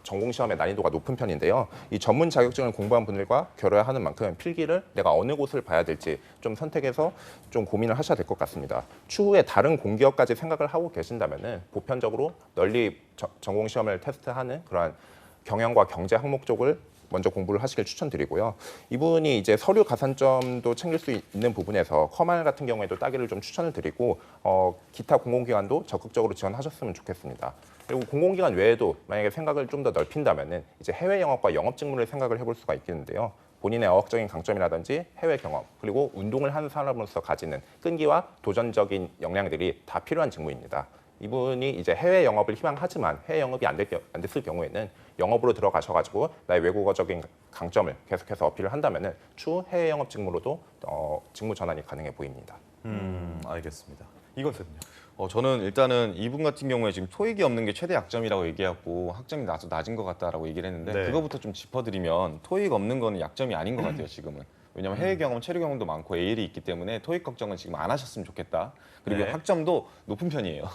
전공 시험의 난이도가 높은 편인데요. 이 전문 자격증을 공부한 분들과 겨뤄야 하는 만큼 필기를 내가 어느 곳을 봐야 될지 좀 선택해서 좀 고민을 하셔야 될 것 같습니다. 추후에 다른 공기업까지 생각을 하고 계신다면은 보편적으로 널리 전공 시험을 테스트하는 그러한 경영과 경제 항목 쪽을 먼저 공부를 하시길 추천드리고요. 이분이 이제 서류 가산점도 챙길 수 있는 부분에서 커말 같은 경우에도 따기를 좀 추천을 드리고 기타 공공기관도 적극적으로 지원하셨으면 좋겠습니다. 그리고 공공기관 외에도 만약에 생각을 좀 더 넓힌다면은 이제 해외 영업과 영업 직무를 생각을 해볼 수가 있겠는데요. 본인의 어학적인 강점이라든지 해외 경험 그리고 운동을 하는 사람으로서 가지는 끈기와 도전적인 역량들이 다 필요한 직무입니다. 이분이 이제 해외 영업을 희망하지만 해외 영업이 안 됐을 경우에는 영업으로 들어가셔가지고 나의 외국어적인 강점을 계속해서 어필을 한다면은 추후 해외 영업 직무로도 직무 전환이 가능해 보입니다. 알겠습니다. 이것은요? 저는 일단은 이분 같은 경우에 지금 토익이 없는 게 최대 약점이라고 얘기하고 학점이 아주 낮은 것 같다라고 얘기를 했는데 네. 그거부터 좀 짚어드리면 토익 없는 거는 약점이 아닌 것 같아요 지금은. 왜냐하면 해외 경험, 체류 경험도 많고 AL이 있기 때문에 토익 걱정은 지금 안 하셨으면 좋겠다. 그리고 네. 학점도 높은 편이에요.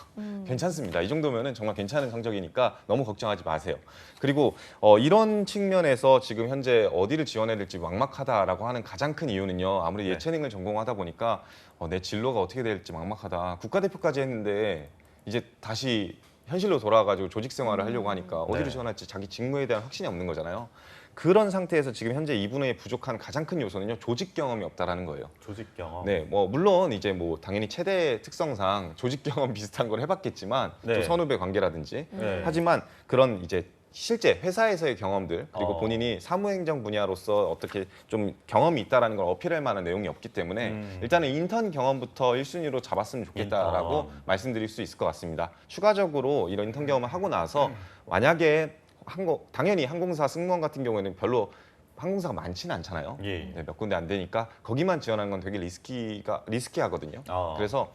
괜찮습니다. 이 정도면은 정말 괜찮은 성적이니까 너무 걱정하지 마세요. 그리고 이런 측면에서 지금 현재 어디를 지원해야 될지 막막하다라고 하는 가장 큰 이유는요. 아무리 네. 예체능을 전공하다 보니까 내 진로가 어떻게 될지 막막하다. 국가대표까지 했는데 이제 다시 현실로 돌아와가지고 조직 생활을 하려고 하니까 어디를 네. 지원할지 자기 직무에 대한 확신이 없는 거잖아요. 그런 상태에서 지금 현재 이분의 부족한 가장 큰 요소는요. 조직 경험이 없다라는 거예요. 조직 경험. 네, 뭐 물론 이제 뭐 당연히 체대 특성상 조직 경험 비슷한 걸 해봤겠지만 네. 또 선후배 관계라든지 네. 하지만 그런 이제 실제 회사에서의 경험들 그리고 어. 본인이 사무행정 분야로서 어떻게 좀 경험이 있다라는 걸 어필할 만한 내용이 없기 때문에 일단은 인턴 경험부터 1순위로 잡았으면 좋겠다라고 인턴. 말씀드릴 수 있을 것 같습니다. 추가적으로 이런 인턴 경험을 하고 나서 만약에 당연히 항공사 승무원 같은 경우에는 별로 항공사가 많지는 않잖아요. 예. 네, 몇 군데 안 되니까 거기만 지원하는 건 되게 리스키하거든요. 아. 그래서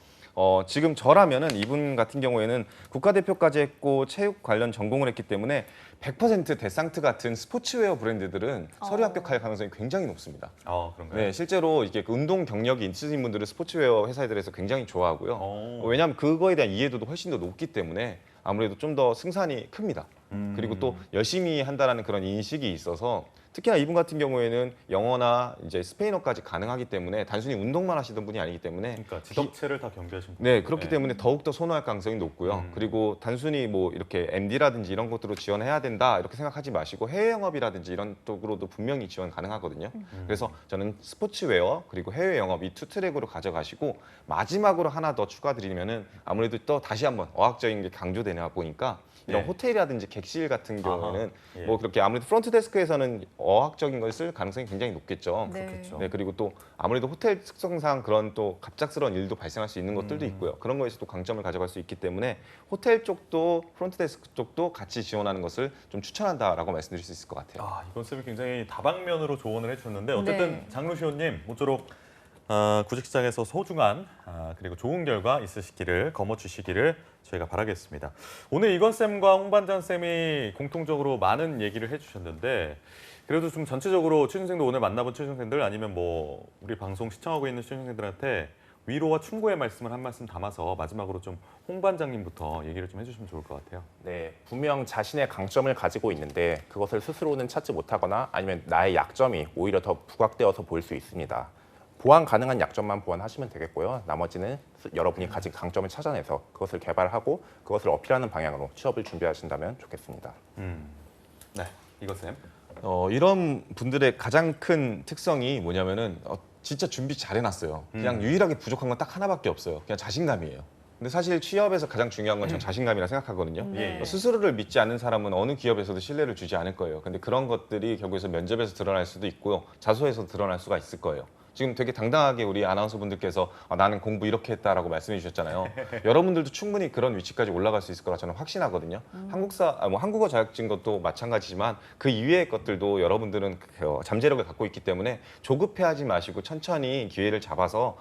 지금 저라면은 이분 같은 경우에는 국가대표까지 했고 체육 관련 전공을 했기 때문에 100% 데상트 같은 스포츠웨어 브랜드들은 서류 합격할 가능성이 굉장히 높습니다. 그런가요? 네, 실제로 이게 그 운동 경력이 있으신 분들은 스포츠웨어 회사들에서 굉장히 좋아하고요. 왜냐하면 그거에 대한 이해도도 훨씬 더 높기 때문에 아무래도 좀 더 승산이 큽니다. 그리고 또 열심히 한다라는 그런 인식이 있어서 특히나 이분 같은 경우에는 영어나 이제 스페인어까지 가능하기 때문에 단순히 운동만 하시던 분이 아니기 때문에 그러니까 지덕체를 다 경비하신 분. 네, 그렇기 때문에 더욱더 선호할 가능성이 높고요. 음. 그리고 단순히 뭐 이렇게 MD라든지 이런 것들로 지원해야 된다 이렇게 생각하지 마시고 해외 영업이라든지 이런 쪽으로도 분명히 지원 가능하거든요. 그래서 저는 스포츠웨어 그리고 해외 영업 이 투 트랙으로 가져가시고 마지막으로 하나 더 추가드리면은 아무래도 또 다시 한번 어학적인 게 강조되나 보니까 이런 네. 호텔이라든지 객실 같은 경우에는 예. 뭐 그렇게 아무래도 프론트 데스크에서는 어학적인 걸 쓸 가능성이 굉장히 높겠죠. 네. 그렇겠죠. 네, 그리고 또 아무래도 호텔 특성상 그런 또 갑작스러운 일도 발생할 수 있는 것들도 있고요. 그런 거에서도 강점을 가져갈 수 있기 때문에 호텔 쪽도 프론트 데스크 쪽도 같이 지원하는 것을 좀 추천한다라고 말씀드릴 수 있을 것 같아요. 이건 쌤이 굉장히 다방면으로 조언을 해주셨는데 어쨌든 네. 장루시호님 모쪼록 구직시장에서 소중한 그리고 좋은 결과 있으시기를 거머쥐시기를 저희가 바라겠습니다. 오늘 이건 쌤과 홍반장 쌤이 공통적으로 많은 얘기를 해주셨는데 그래도 좀 전체적으로 취준생도 오늘 만나본 취준생들 아니면 뭐 우리 방송 시청하고 있는 취준생들한테 위로와 충고의 말씀을 한 말씀 담아서 마지막으로 좀 홍 반장님부터 얘기를 좀 해주시면 좋을 것 같아요. 네, 분명 자신의 강점을 가지고 있는데 그것을 스스로는 찾지 못하거나 아니면 나의 약점이 오히려 더 부각되어서 보일 수 있습니다. 보완 가능한 약점만 보완하시면 되겠고요. 나머지는 여러분이 가진 강점을 찾아내서 그것을 개발하고 그것을 어필하는 방향으로 취업을 준비하신다면 좋겠습니다. 네, 이거 쌤. 이런 분들의 가장 큰 특성이 뭐냐면은 진짜 준비 잘 해놨어요. 그냥 유일하게 부족한 건 딱 하나밖에 없어요. 그냥 자신감이에요. 근데 사실 취업에서 가장 중요한 건 전 자신감이라 생각하거든요. 네. 스스로를 믿지 않는 사람은 어느 기업에서도 신뢰를 주지 않을 거예요. 근데 그런 것들이 결국에서 면접에서 드러날 수도 있고요. 자소에서 드러날 수가 있을 거예요. 지금 되게 당당하게 우리 아나운서분들께서 나는 공부 이렇게 했다라고 말씀해 주셨잖아요. 여러분들도 충분히 그런 위치까지 올라갈 수 있을 거라 저는 확신하거든요. 한국어 자격증 것도 마찬가지지만 그 이외의 것들도 여러분들은 잠재력을 갖고 있기 때문에 조급해하지 마시고 천천히 기회를 잡아서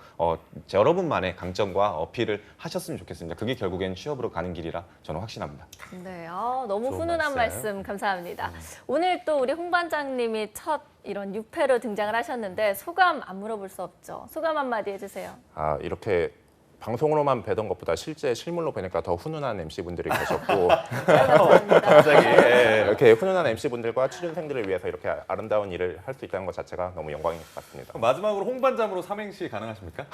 여러분만의 강점과 어필을 하셨으면 좋겠습니다. 그게 결국엔 취업으로 가는 길이라 저는 확신합니다. 네, 너무 좋은 훈훈한 말씀 감사합니다. 오늘 또 우리 홍 반장님이 첫 이런 6회로 등장을 하셨는데 소감 안 물어볼 수 없죠. 소감 한마디 해주세요. 이렇게 방송으로만 뵈던 것보다 실제 실물로 뵈니까 더 훈훈한 MC분들이 계셨고 감사합니다. 갑자기. 예. 이렇게 훈훈한 MC분들과 취준생들을 위해서 이렇게 아름다운 일을 할 수 있다는 것 자체가 너무 영광인 것 같습니다. 마지막으로 홍반장으로 삼행시 가능하십니까?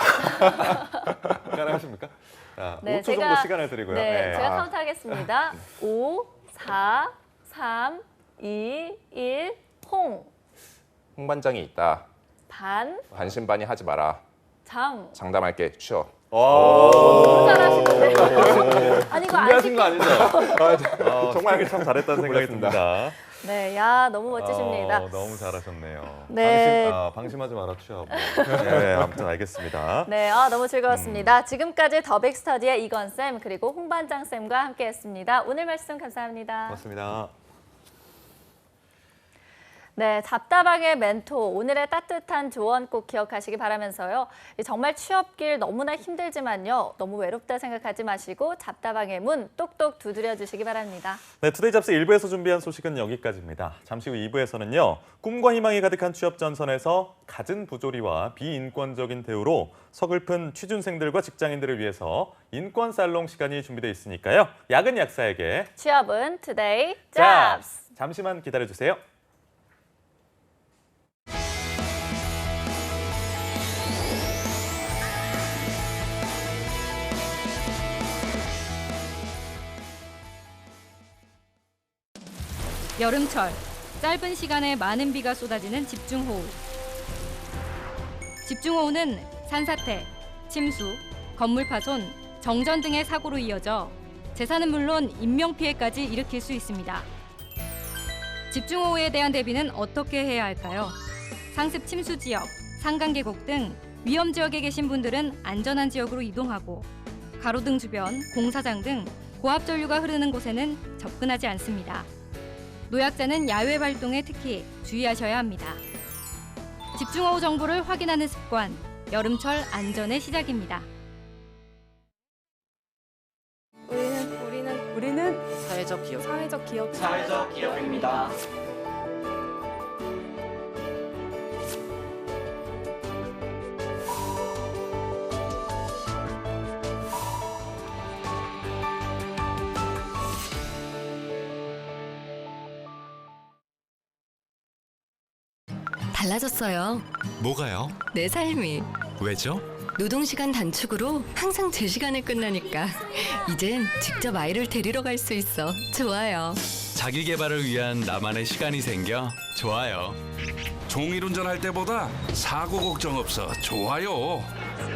가능하십니까? 자, 네, 5초 정도 시간을 드리고요. 네, 예. 제가 카운트하겠습니다. 5, 4, 3, 2, 1, 홍, 홍반장이 있다. 반, 반신반의하지 마라. 장. 장담할게 취업. 너무 잘하시는데요. 아니 이거 안 준비하신 거 아니죠? 정말 참 잘했다는 생각이 몰랐습니다. 듭니다. 네, 야 너무 멋지십니다. 너무 잘하셨네요. 네. 방심하지 마라 취업. 네, 아무튼 알겠습니다. 네, 너무 즐거웠습니다. 지금까지 더백스터디의 이건쌤 그리고 홍반장쌤과 함께했습니다. 오늘 말씀 감사합니다. 고맙습니다. 네, 잡다방의 멘토, 오늘의 따뜻한 조언 꼭 기억하시기 바라면서요. 정말 취업길 너무나 힘들지만요. 너무 외롭다 생각하지 마시고 잡다방의 문 똑똑 두드려 주시기 바랍니다. 네, 투데이 잡스 1부에서 준비한 소식은 여기까지입니다. 잠시 후 2부에서는요. 꿈과 희망이 가득한 취업 전선에서 갖은 부조리와 비인권적인 대우로 서글픈 취준생들과 직장인들을 위해서 인권 살롱 시간이 준비되어 있으니까요. 야근 약사에게 취업은 투데이 잡스! 잡스! 잠시만 기다려주세요. 여름철, 짧은 시간에 많은 비가 쏟아지는 집중호우. 집중호우는 산사태, 침수, 건물 파손, 정전 등의 사고로 이어져 재산은 물론 인명피해까지 일으킬 수 있습니다. 집중호우에 대한 대비는 어떻게 해야 할까요? 상습 침수 지역, 산간계곡 등 위험 지역에 계신 분들은 안전한 지역으로 이동하고 가로등 주변, 공사장 등 고압 전류가 흐르는 곳에는 접근하지 않습니다. 노약자는 야외 활동에 특히 주의하셔야 합니다. 집중호우 정보를 확인하는 습관, 여름철 안전의 시작입니다. 우리는 사회적 기업입니다. 달라졌어요. 뭐가요? 내 삶이. 왜죠? 노동시간 단축으로 항상 제 시간에 끝나니까 이젠 직접 아이를 데리러 갈 수 있어. 좋아요. 자기 개발을 위한 나만의 시간이 생겨 좋아요. 종일 운전할 때보다 사고 걱정 없어 좋아요.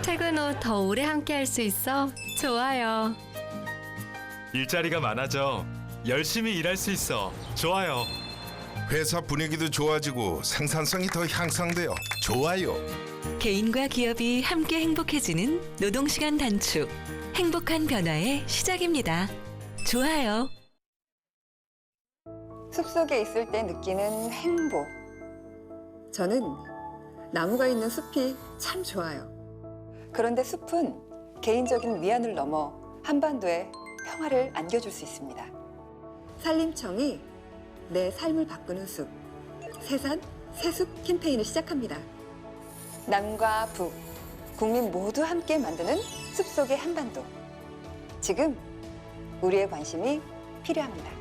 퇴근 후 더 오래 함께 할 수 있어. 좋아요. 일자리가 많아져 열심히 일할 수 있어 좋아요. 회사 분위기도 좋아지고 생산성이 더 향상되어 좋아요. 개인과 기업이 함께 행복해지는 노동시간 단축. 행복한 변화의 시작입니다. 좋아요. 숲속에 있을 때 느끼는 행복. 저는 나무가 있는 숲이 참 좋아요. 그런데 숲은 개인적인 위안을 넘어 한반도에 평화를 안겨줄 수 있습니다. 산림청이 내 삶을 바꾸는 숲, 새산 새숲 캠페인을 시작합니다. 남과 북, 국민 모두 함께 만드는 숲속의 한반도. 지금 우리의 관심이 필요합니다.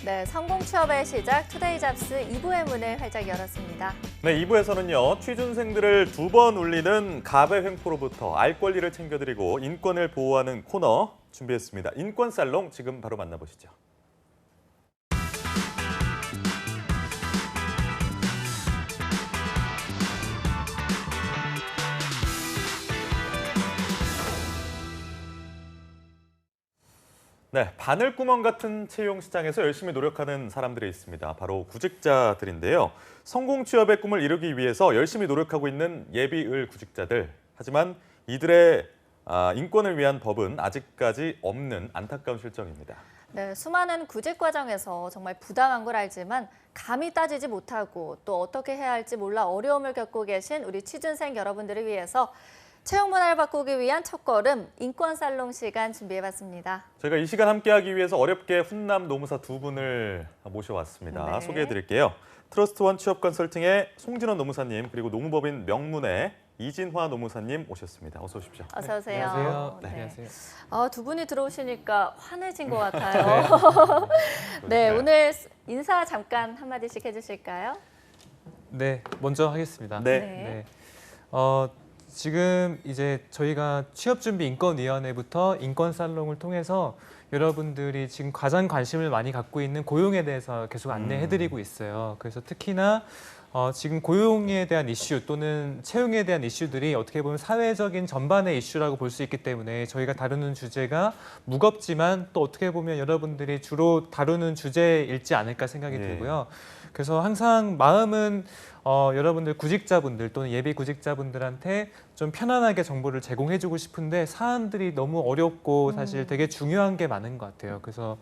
네, 성공 취업의 시작 투데이 잡스 2부의 문을 활짝 열었습니다. 네, 2부에서는요. 취준생들을 2번 울리는 갑의 횡포로부터 알 권리를 챙겨드리고 인권을 보호하는 코너 준비했습니다. 인권살롱 지금 바로 만나보시죠. 네, 바늘구멍 같은 채용 시장에서 열심히 노력하는 사람들이 있습니다. 바로 구직자들인데요. 성공 취업의 꿈을 이루기 위해서 열심히 노력하고 있는 예비을 구직자들. 하지만 이들의 인권을 위한 법은 아직까지 없는 안타까운 실정입니다. 네, 수많은 구직 과정에서 정말 부당한 걸 알지만 감히 따지지 못하고 또 어떻게 해야 할지 몰라 어려움을 겪고 계신 우리 취준생 여러분들을 위해서 채용 문화를 바꾸기 위한 첫걸음 인권살롱 시간 준비해봤습니다. 저희가 이 시간 함께하기 위해서 어렵게 훈남 노무사 2분을 모셔왔습니다. 네. 소개해드릴게요. 트러스트원 취업 컨설팅의 송진원 노무사님 그리고 노무법인 명문의 이진화 노무사님 오셨습니다. 어서 오십시오. 어서 오세요. 안녕하세요. 네. 안녕하세요. 두 분이 들어오시니까 환해진 것 같아요. 네, 오늘 인사 잠깐 한마디씩 해주실까요? 네, 먼저 하겠습니다. 네. 지금 이제 저희가 취업준비인권위원회부터 인권살롱을 통해서 여러분들이 지금 가장 관심을 많이 갖고 있는 고용에 대해서 계속 안내해드리고 있어요. 그래서 특히나 지금 고용에 대한 이슈 또는 채용에 대한 이슈들이 어떻게 보면 사회적인 전반의 이슈라고 볼 수 있기 때문에 저희가 다루는 주제가 무겁지만 또 어떻게 보면 여러분들이 주로 다루는 주제일지 않을까 생각이 들고요. 그래서 항상 마음은 여러분들 구직자분들 또는 예비 구직자분들한테 좀 편안하게 정보를 제공해주고 싶은데 사안들이 너무 어렵고 사실 되게 중요한 게 많은 것 같아요. 그래서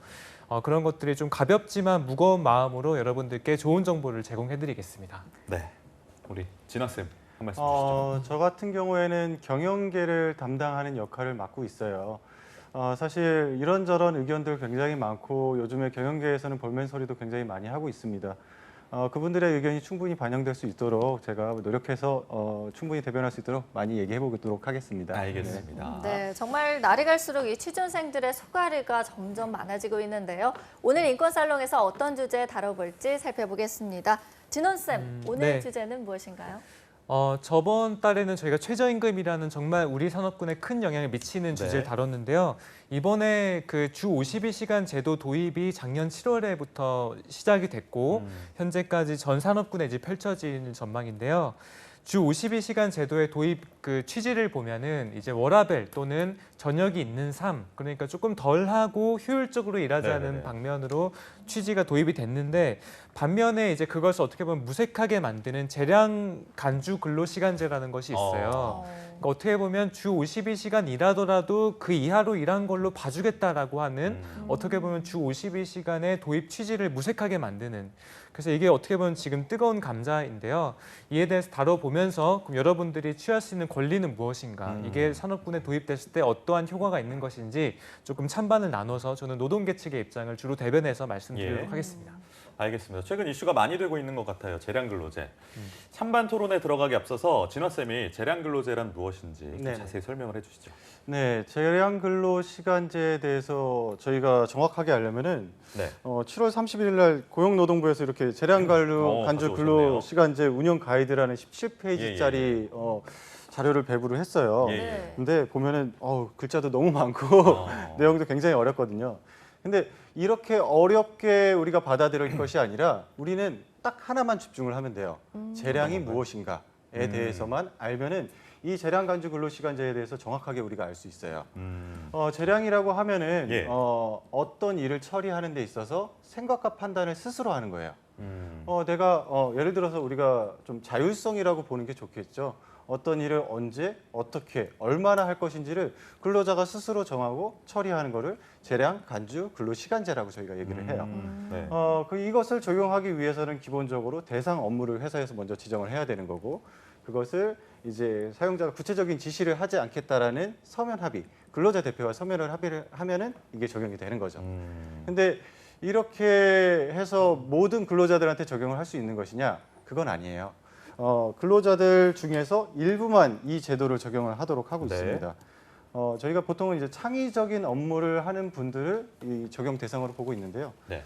그런 것들이 좀 가볍지만 무거운 마음으로 여러분들께 좋은 정보를 제공해드리겠습니다. 네, 우리 진화 쌤 한 말씀 주시죠. 저 같은 경우에는 경영계를 담당하는 역할을 맡고 있어요. 사실 이런저런 의견들 굉장히 많고 요즘에 경영계에서는 볼멘 소리도 굉장히 많이 하고 있습니다. 그분들의 의견이 충분히 반영될 수 있도록 제가 노력해서 충분히 대변할 수 있도록 많이 얘기해 보도록 하겠습니다. 알겠습니다. 네, 정말 날이 갈수록 이 취준생들의 소가리가 점점 많아지고 있는데요. 오늘 인권살롱에서 어떤 주제 다뤄볼지 살펴보겠습니다. 진원쌤, 오늘 네. 주제는 무엇인가요? 저번 달에는 저희가 최저임금이라는 정말 우리 산업군에 큰 영향을 미치는 주제를 다뤘는데요. 이번에 그 주 52시간 제도 도입이 작년 7월에부터 시작이 됐고 현재까지 전 산업군에 이제 펼쳐질 전망인데요. 주 52시간 제도의 도입 그 취지를 보면은 이제 워라밸 또는 저녁이 있는 삶, 그러니까 조금 덜하고 효율적으로 일하자는 방면으로 취지가 도입이 됐는데 반면에 이제 그것을 어떻게 보면 무색하게 만드는 재량 간주 근로시간제라는 것이 있어요. 그러니까 어떻게 보면 주 52시간 일하더라도 그 이하로 일한 걸로 봐주겠다라고 하는 어떻게 보면 주 52시간의 도입 취지를 무색하게 만드는, 그래서 이게 어떻게 보면 지금 뜨거운 감자인데요. 이에 대해서 다뤄보면서 그럼 여러분들이 취할 수 있는 권리는 무엇인가, 이게 산업군에 도입됐을 때 어떠한 효과가 있는 것인지 조금 찬반을 나눠서 저는 노동계 측의 입장을 주로 대변해서 말씀드리도록 하겠습니다. 알겠습니다. 최근 이슈가 많이 되고 있는 것 같아요. 재량근로제. 찬반 토론에 들어가기 앞서서 진화쌤이 재량근로제란 무엇인지 좀 자세히 설명을 해주시죠. 네, 재량근로시간제에 대해서 저희가 정확하게 알려면은 7월 31일 날 고용노동부에서 이렇게 재량간주 근로시간제 운영 가이드라는 17페이지짜리 자료를 배부를 했어요. 근데 보면은 글자도 너무 많고 내용도 굉장히 어렵거든요. 근데 이렇게 어렵게 우리가 받아들일 것이 아니라 우리는 딱 하나만 집중을 하면 돼요. 재량이 무엇인가에 대해서만 알면은 이 재량 간주 근로시간제에 대해서 정확하게 우리가 알 수 있어요. 재량이라고 하면은 어떤 일을 처리하는 데 있어서 생각과 판단을 스스로 하는 거예요. 내가 예를 들어서 우리가 좀 자율성이라고 보는 게 좋겠죠. 어떤 일을 언제, 어떻게, 얼마나 할 것인지를 근로자가 스스로 정하고 처리하는 거를 재량 간주 근로시간제라고 저희가 얘기를 해요. 이것을 적용하기 위해서는 기본적으로 대상 업무를 회사에서 먼저 지정을 해야 되는 거고, 그것을 이제 사용자가 구체적인 지시를 하지 않겠다라는 서면 합의, 근로자 대표와 서면을 합의를 하면은 이게 적용이 되는 거죠. 근데 이렇게 해서 모든 근로자들한테 적용을 할 수 있는 것이냐? 그건 아니에요. 근로자들 중에서 일부만 이 제도를 적용을 하도록 하고 있습니다. 저희가 보통은 이제 창의적인 업무를 하는 분들을 이 적용 대상으로 보고 있는데요. 네.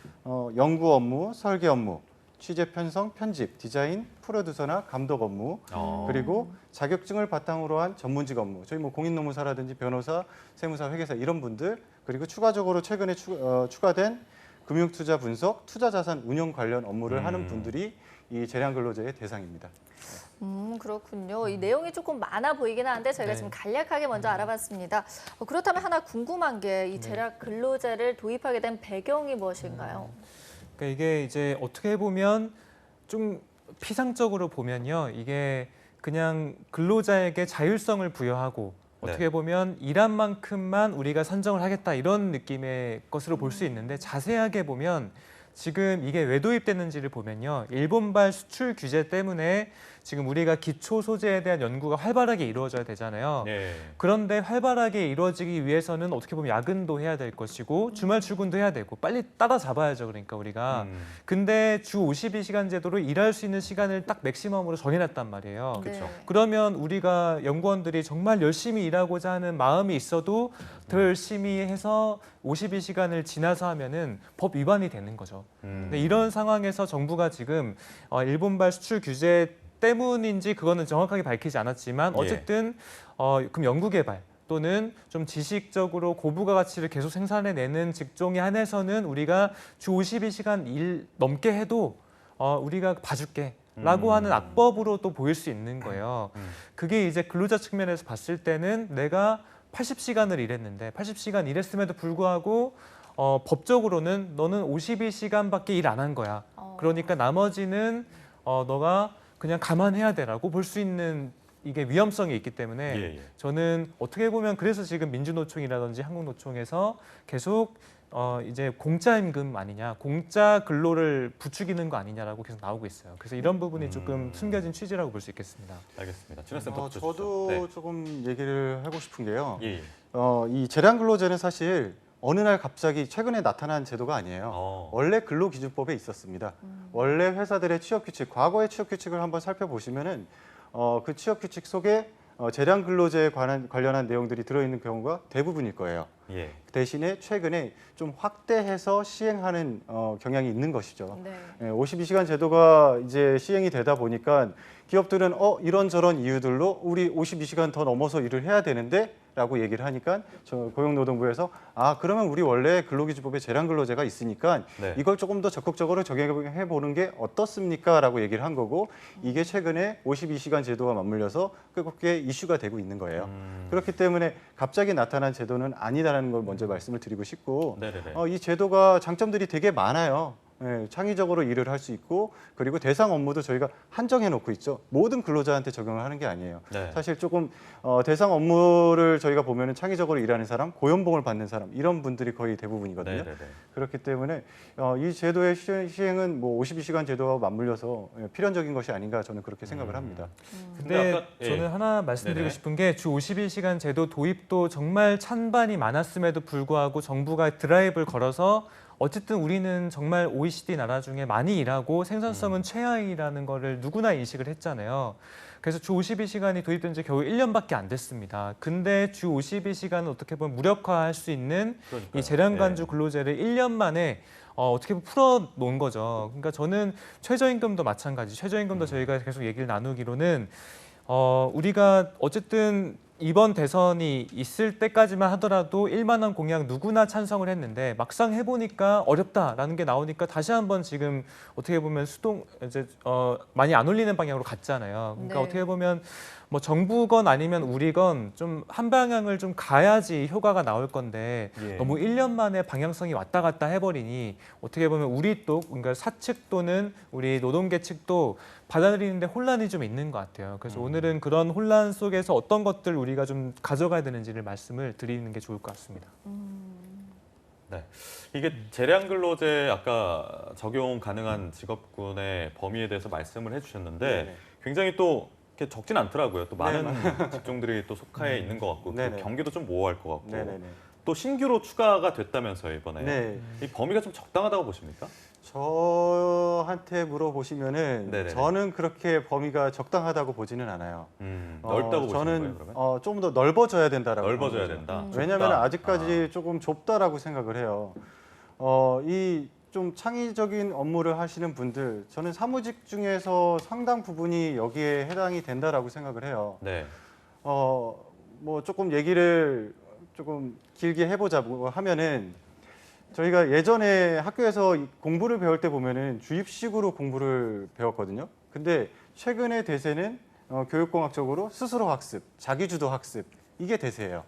연구 업무, 설계 업무, 취재 편성, 편집, 디자인, 프로듀서나 감독 업무, 그리고 자격증을 바탕으로 한 전문직 업무, 저희 뭐 공인노무사라든지 변호사, 세무사, 회계사 이런 분들, 그리고 추가적으로 최근에 추가된 금융투자 분석, 투자자산 운용 관련 업무를 하는 분들이 이 재량근로제의 대상입니다. 그렇군요. 이 내용이 조금 많아 보이긴 하는데 저희가 네. 지금 간략하게 먼저 알아봤습니다. 그렇다면 하나 궁금한 게 이 재량 근로제를 도입하게 된 배경이 무엇인가요? 그러니까 이게 이제 어떻게 보면 좀 피상적으로 보면요, 이게 그냥 근로자에게 자율성을 부여하고 어떻게 보면 일한 만큼만 우리가 선정을 하겠다 이런 느낌의 것으로 볼 수 있는데 자세하게 보면 지금 이게 왜 도입됐는지를 보면요, 일본발 수출 규제 때문에 지금 우리가 기초 소재에 대한 연구가 활발하게 이루어져야 되잖아요. 네. 그런데 활발하게 이루어지기 위해서는 어떻게 보면 야근도 해야 될 것이고 주말 출근도 해야 되고 빨리 따라잡아야죠. 그러니까 우리가. 근데 주 52시간 제도로 일할 수 있는 시간을 딱 맥시멈으로 정해놨단 말이에요. 그렇죠. 그러면 우리가 연구원들이 정말 열심히 일하고자 하는 마음이 있어도 더 열심히 해서 52시간을 지나서 하면은 법 위반이 되는 거죠. 근데 이런 상황에서 정부가 지금 일본발 수출 규제 때문인지 그거는 정확하게 밝히지 않았지만 어쨌든 그럼 연구개발 또는 좀 지식적으로 고부가 가치를 계속 생산해내는 직종에 한해서는 우리가 주 52시간 일 넘게 해도 우리가 봐줄게 라고 하는 악법으로 또 보일 수 있는 거예요. 그게 이제 근로자 측면에서 봤을 때는 내가 80시간을 일했는데 80시간 일했음에도 불구하고 법적으로는 너는 52시간밖에 일 안 한 거야. 그러니까 나머지는 너가 그냥 감안해야 돼라고 볼 수 있는 이게 위험성이 있기 때문에 저는 어떻게 보면 그래서 지금 민주노총이라든지 한국노총에서 계속 이제 공짜 임금 아니냐, 공짜 근로를 부추기는 거 아니냐라고 계속 나오고 있어요. 그래서 이런 부분이 조금 숨겨진 취지라고 볼 수 있겠습니다. 알겠습니다. 진화센터 저도 조금 얘기를 하고 싶은 게요. 이 재량근로제는 사실 어느 날 갑자기 최근에 나타난 제도가 아니에요. 원래 근로기준법에 있었습니다. 원래 회사들의 취업규칙, 과거의 취업규칙을 한번 살펴보시면은 그 취업규칙 속에 재량근로제에 관련한 내용들이 들어있는 경우가 대부분일 거예요. 대신에 최근에 좀 확대해서 시행하는 경향이 있는 것이죠. 52시간 제도가 이제 시행이 되다 보니까 기업들은 이런저런 이유들로 우리 52시간 더 넘어서 일을 해야 되는데 라고 얘기를 하니까 고용노동부에서 그러면 우리 원래 근로기준법에 재량근로제가 있으니까 이걸 조금 더 적극적으로 적용해 보는 게 어떻습니까? 라고 얘기를 한 거고 이게 최근에 52시간 제도와 맞물려서 그렇게 이슈가 되고 있는 거예요. 그렇기 때문에 갑자기 나타난 제도는 아니다라는 걸 먼저 말씀을 드리고 싶고 이 제도가 장점들이 되게 많아요. 창의적으로 일을 할 수 있고 그리고 대상 업무도 저희가 한정해 놓고 있죠. 모든 근로자한테 적용을 하는 게 아니에요. 사실 조금 대상 업무를 저희가 보면은 창의적으로 일하는 사람, 고연봉을 받는 사람 이런 분들이 거의 대부분이거든요. 그렇기 때문에 이 제도의 시행은 뭐 52시간 제도와 맞물려서 필연적인 것이 아닌가 저는 그렇게 생각을 합니다. 근데 저는 하나 말씀드리고 싶은 게 주 52시간 제도 도입도 정말 찬반이 많았음에도 불구하고 정부가 드라이브를 걸어서 어쨌든 우리는 정말 OECD 나라 중에 많이 일하고 생산성은 최하위라는 거를 누구나 인식을 했잖아요. 그래서 주 52시간이 도입된 지 겨우 1년밖에 안 됐습니다. 근데 주 52시간은 어떻게 보면 무력화할 수 있는 이 재량간주 근로제를 1년 만에 어떻게 보면 풀어놓은 거죠. 그러니까 저는 최저임금도 마찬가지. 최저임금도 저희가 계속 얘기를 나누기로는 우리가 어쨌든 이번 대선이 있을 때까지만 하더라도 1만 원 공약 누구나 찬성을 했는데 막상 해보니까 어렵다라는 게 나오니까 다시 한번 지금 어떻게 보면 많이 안 올리는 방향으로 갔잖아요. 그러니까 어떻게 보면 뭐 정부건 아니면 우리건 좀 한 방향을 좀 가야지 효과가 나올 건데 너무 1년 만에 방향성이 왔다 갔다 해버리니 어떻게 보면 우리 또 그러니까 사측 또는 우리 노동계 측도 받아들이는데 혼란이 좀 있는 것 같아요. 그래서 오늘은 그런 혼란 속에서 어떤 것들 우리가 좀 가져가야 되는지를 말씀을 드리는 게 좋을 것 같습니다. 이게 재량근로제 아까 적용 가능한 직업군의 범위에 대해서 말씀을 해주셨는데 굉장히 또 이렇게 적진 않더라고요. 또 많은 직종들이 또 속하에 있는 것 같고 또 경기도 좀 모호할 것 같고 또 신규로 추가가 됐다면서요, 이번에. 네. 이 범위가 좀 적당하다고 보십니까? 저한테 물어보시면은 네네네. 저는 그렇게 범위가 적당하다고 보지는 않아요. 넓다고 보시는 저는 거예요, 그러면? 좀 더 넓어져야 된다라고. 넓어져야 보는 거죠. 된다. 왜냐하면 좁다. 아직까지 조금 좁다라고 생각을 해요. 이 좀 창의적인 업무를 하시는 분들, 저는 사무직 중에서 상당 부분이 여기에 해당이 된다라고 생각을 해요. 네. 뭐 조금 얘기를 조금 길게 해보자고 하면은 저희가 예전에 학교에서 공부를 배울 때 보면은 주입식으로 공부를 배웠거든요. 근데 최근의 대세는 교육공학적으로 스스로 학습, 자기주도 학습, 이게 대세예요.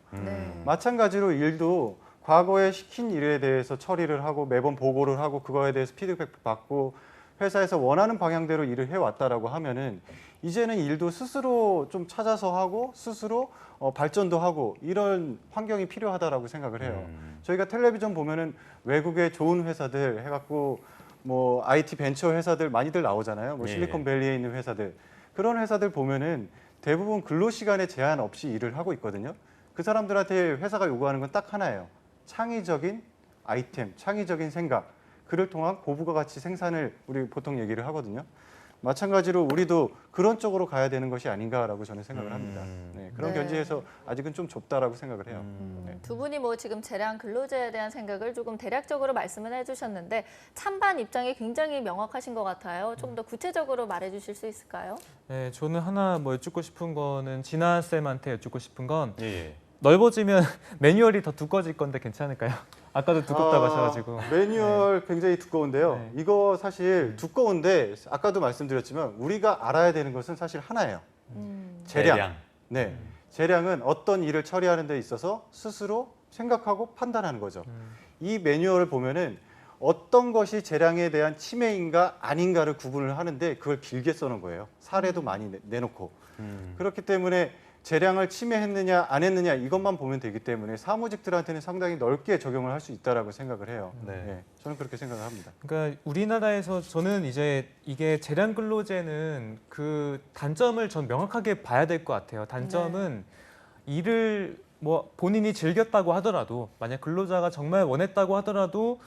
마찬가지로 일도 과거에 시킨 일에 대해서 처리를 하고 매번 보고를 하고 그거에 대해서 피드백 받고 회사에서 원하는 방향대로 일을 해왔다라고 하면은 이제는 일도 스스로 좀 찾아서 하고 스스로 발전도 하고 이런 환경이 필요하다라고 생각을 해요. 저희가 텔레비전 보면은 외국의 좋은 회사들 해갖고 뭐 IT 벤처 회사들 많이들 나오잖아요. 뭐 예, 실리콘밸리에 있는 회사들, 그런 회사들 보면은 대부분 근로시간에 제한 없이 일을 하고 있거든요. 그 사람들한테 회사가 요구하는 건 딱 하나예요. 창의적인 아이템, 창의적인 생각, 그를 통한 고부가 가치 생산을 우리 보통 얘기를 하거든요. 마찬가지로 우리도 그런 쪽으로 가야 되는 것이 아닌가라고 저는 생각을 합니다. 네, 그런 네. 견지에서 아직은 좀 좁다라고 생각을 해요. 네. 두 분이 뭐 지금 재량 근로제에 대한 생각을 조금 대략적으로 말씀을 해주셨는데 찬반 입장이 굉장히 명확하신 것 같아요. 조금 더 구체적으로 말해주실 수 있을까요? 네, 저는 하나 뭐 여쭙고 싶은 거는 진아 쌤한테 여쭙고 싶은 건 예. 넓어지면 매뉴얼이 더 두꺼워질 건데 괜찮을까요? 아까도 두껍다고 하셔가지고. 매뉴얼 굉장히 두꺼운데요. 네. 이거 사실 두꺼운데 아까도 말씀드렸지만 우리가 알아야 되는 것은 사실 하나예요. 재량. 네, 재량은 어떤 일을 처리하는 데 있어서 스스로 생각하고 판단하는 거죠. 이 매뉴얼을 보면은 어떤 것이 재량에 대한 침해인가 아닌가를 구분을 하는데 그걸 길게 써놓은 거예요. 사례도 많이 내놓고. 그렇기 때문에 재량을 침해했느냐 안 했느냐 이것만 보면 되기 때문에 사무직들한테는 상당히 넓게 적용을 할 수 있다라고 생각을 해요. 네. 저는 그렇게 생각을 합니다. 그러니까 우리나라에서 저는 이제 이게 재량 근로제는 그 단점을 전 명확하게 봐야 될 것 같아요. 단점은 일을 뭐 본인이 즐겼다고 하더라도 만약 근로자가 정말 원했다고 하더라도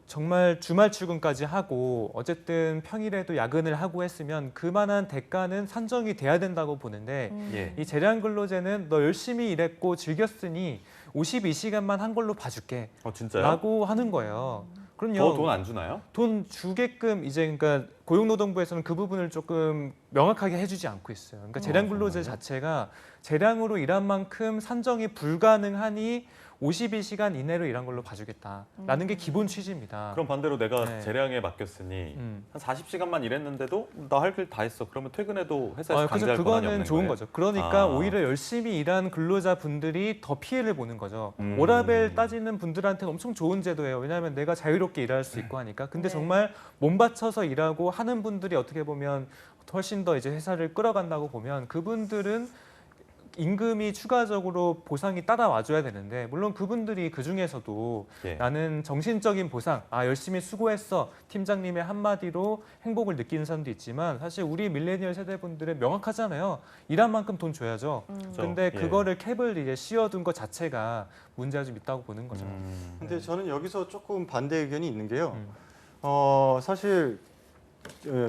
정말 주말 출근까지 하고 어쨌든 평일에도 야근을 하고 했으면 그만한 대가는 산정이 돼야 된다고 보는데 예. 이 재량 근로제는 너 열심히 일했고 즐겼으니 52시간만 한 걸로 봐줄게 진짜요? 라고 하는 거예요. 그럼요. 더 돈 안 주나요? 돈 주게끔 이제 그러니까 고용노동부에서는 그 부분을 조금 명확하게 해주지 않고 있어요. 그러니까 재량 근로제 자체가 재량으로 일한 만큼 산정이 불가능하니 52시간 이내로 일한 걸로 봐주겠다라는 게 기본 취지입니다. 그럼 반대로 내가 네. 재량에 맡겼으니 한 40시간만 일했는데도 나 할 일 다 했어. 그러면 퇴근해도 회사에서 그래서 강제할 권한이 그거는 없는 좋은 거예요? 거죠. 그러니까 오히려 열심히 일한 근로자분들이 더 피해를 보는 거죠. 워라밸 따지는 분들한테는 엄청 좋은 제도예요. 왜냐하면 내가 자유롭게 일할 수 있고 하니까. 근데 정말 몸 바쳐서 일하고 하는 분들이 어떻게 보면 훨씬 더 이제 회사를 끌어간다고 보면 그분들은 임금이 추가적으로 보상이 따라와줘야 되는데 물론 그분들이 그중에서도 나는 정신적인 보상, 열심히 수고했어 팀장님의 한마디로 행복을 느끼는 사람도 있지만 사실 우리 밀레니얼 세대분들은 명확하잖아요. 일한 만큼 돈 줘야죠. 근데 그거를 캡을 이제 씌워둔 것 자체가 문제가 좀 있다고 보는 거죠. 근데 저는 여기서 조금 반대 의견이 있는 게요. 사실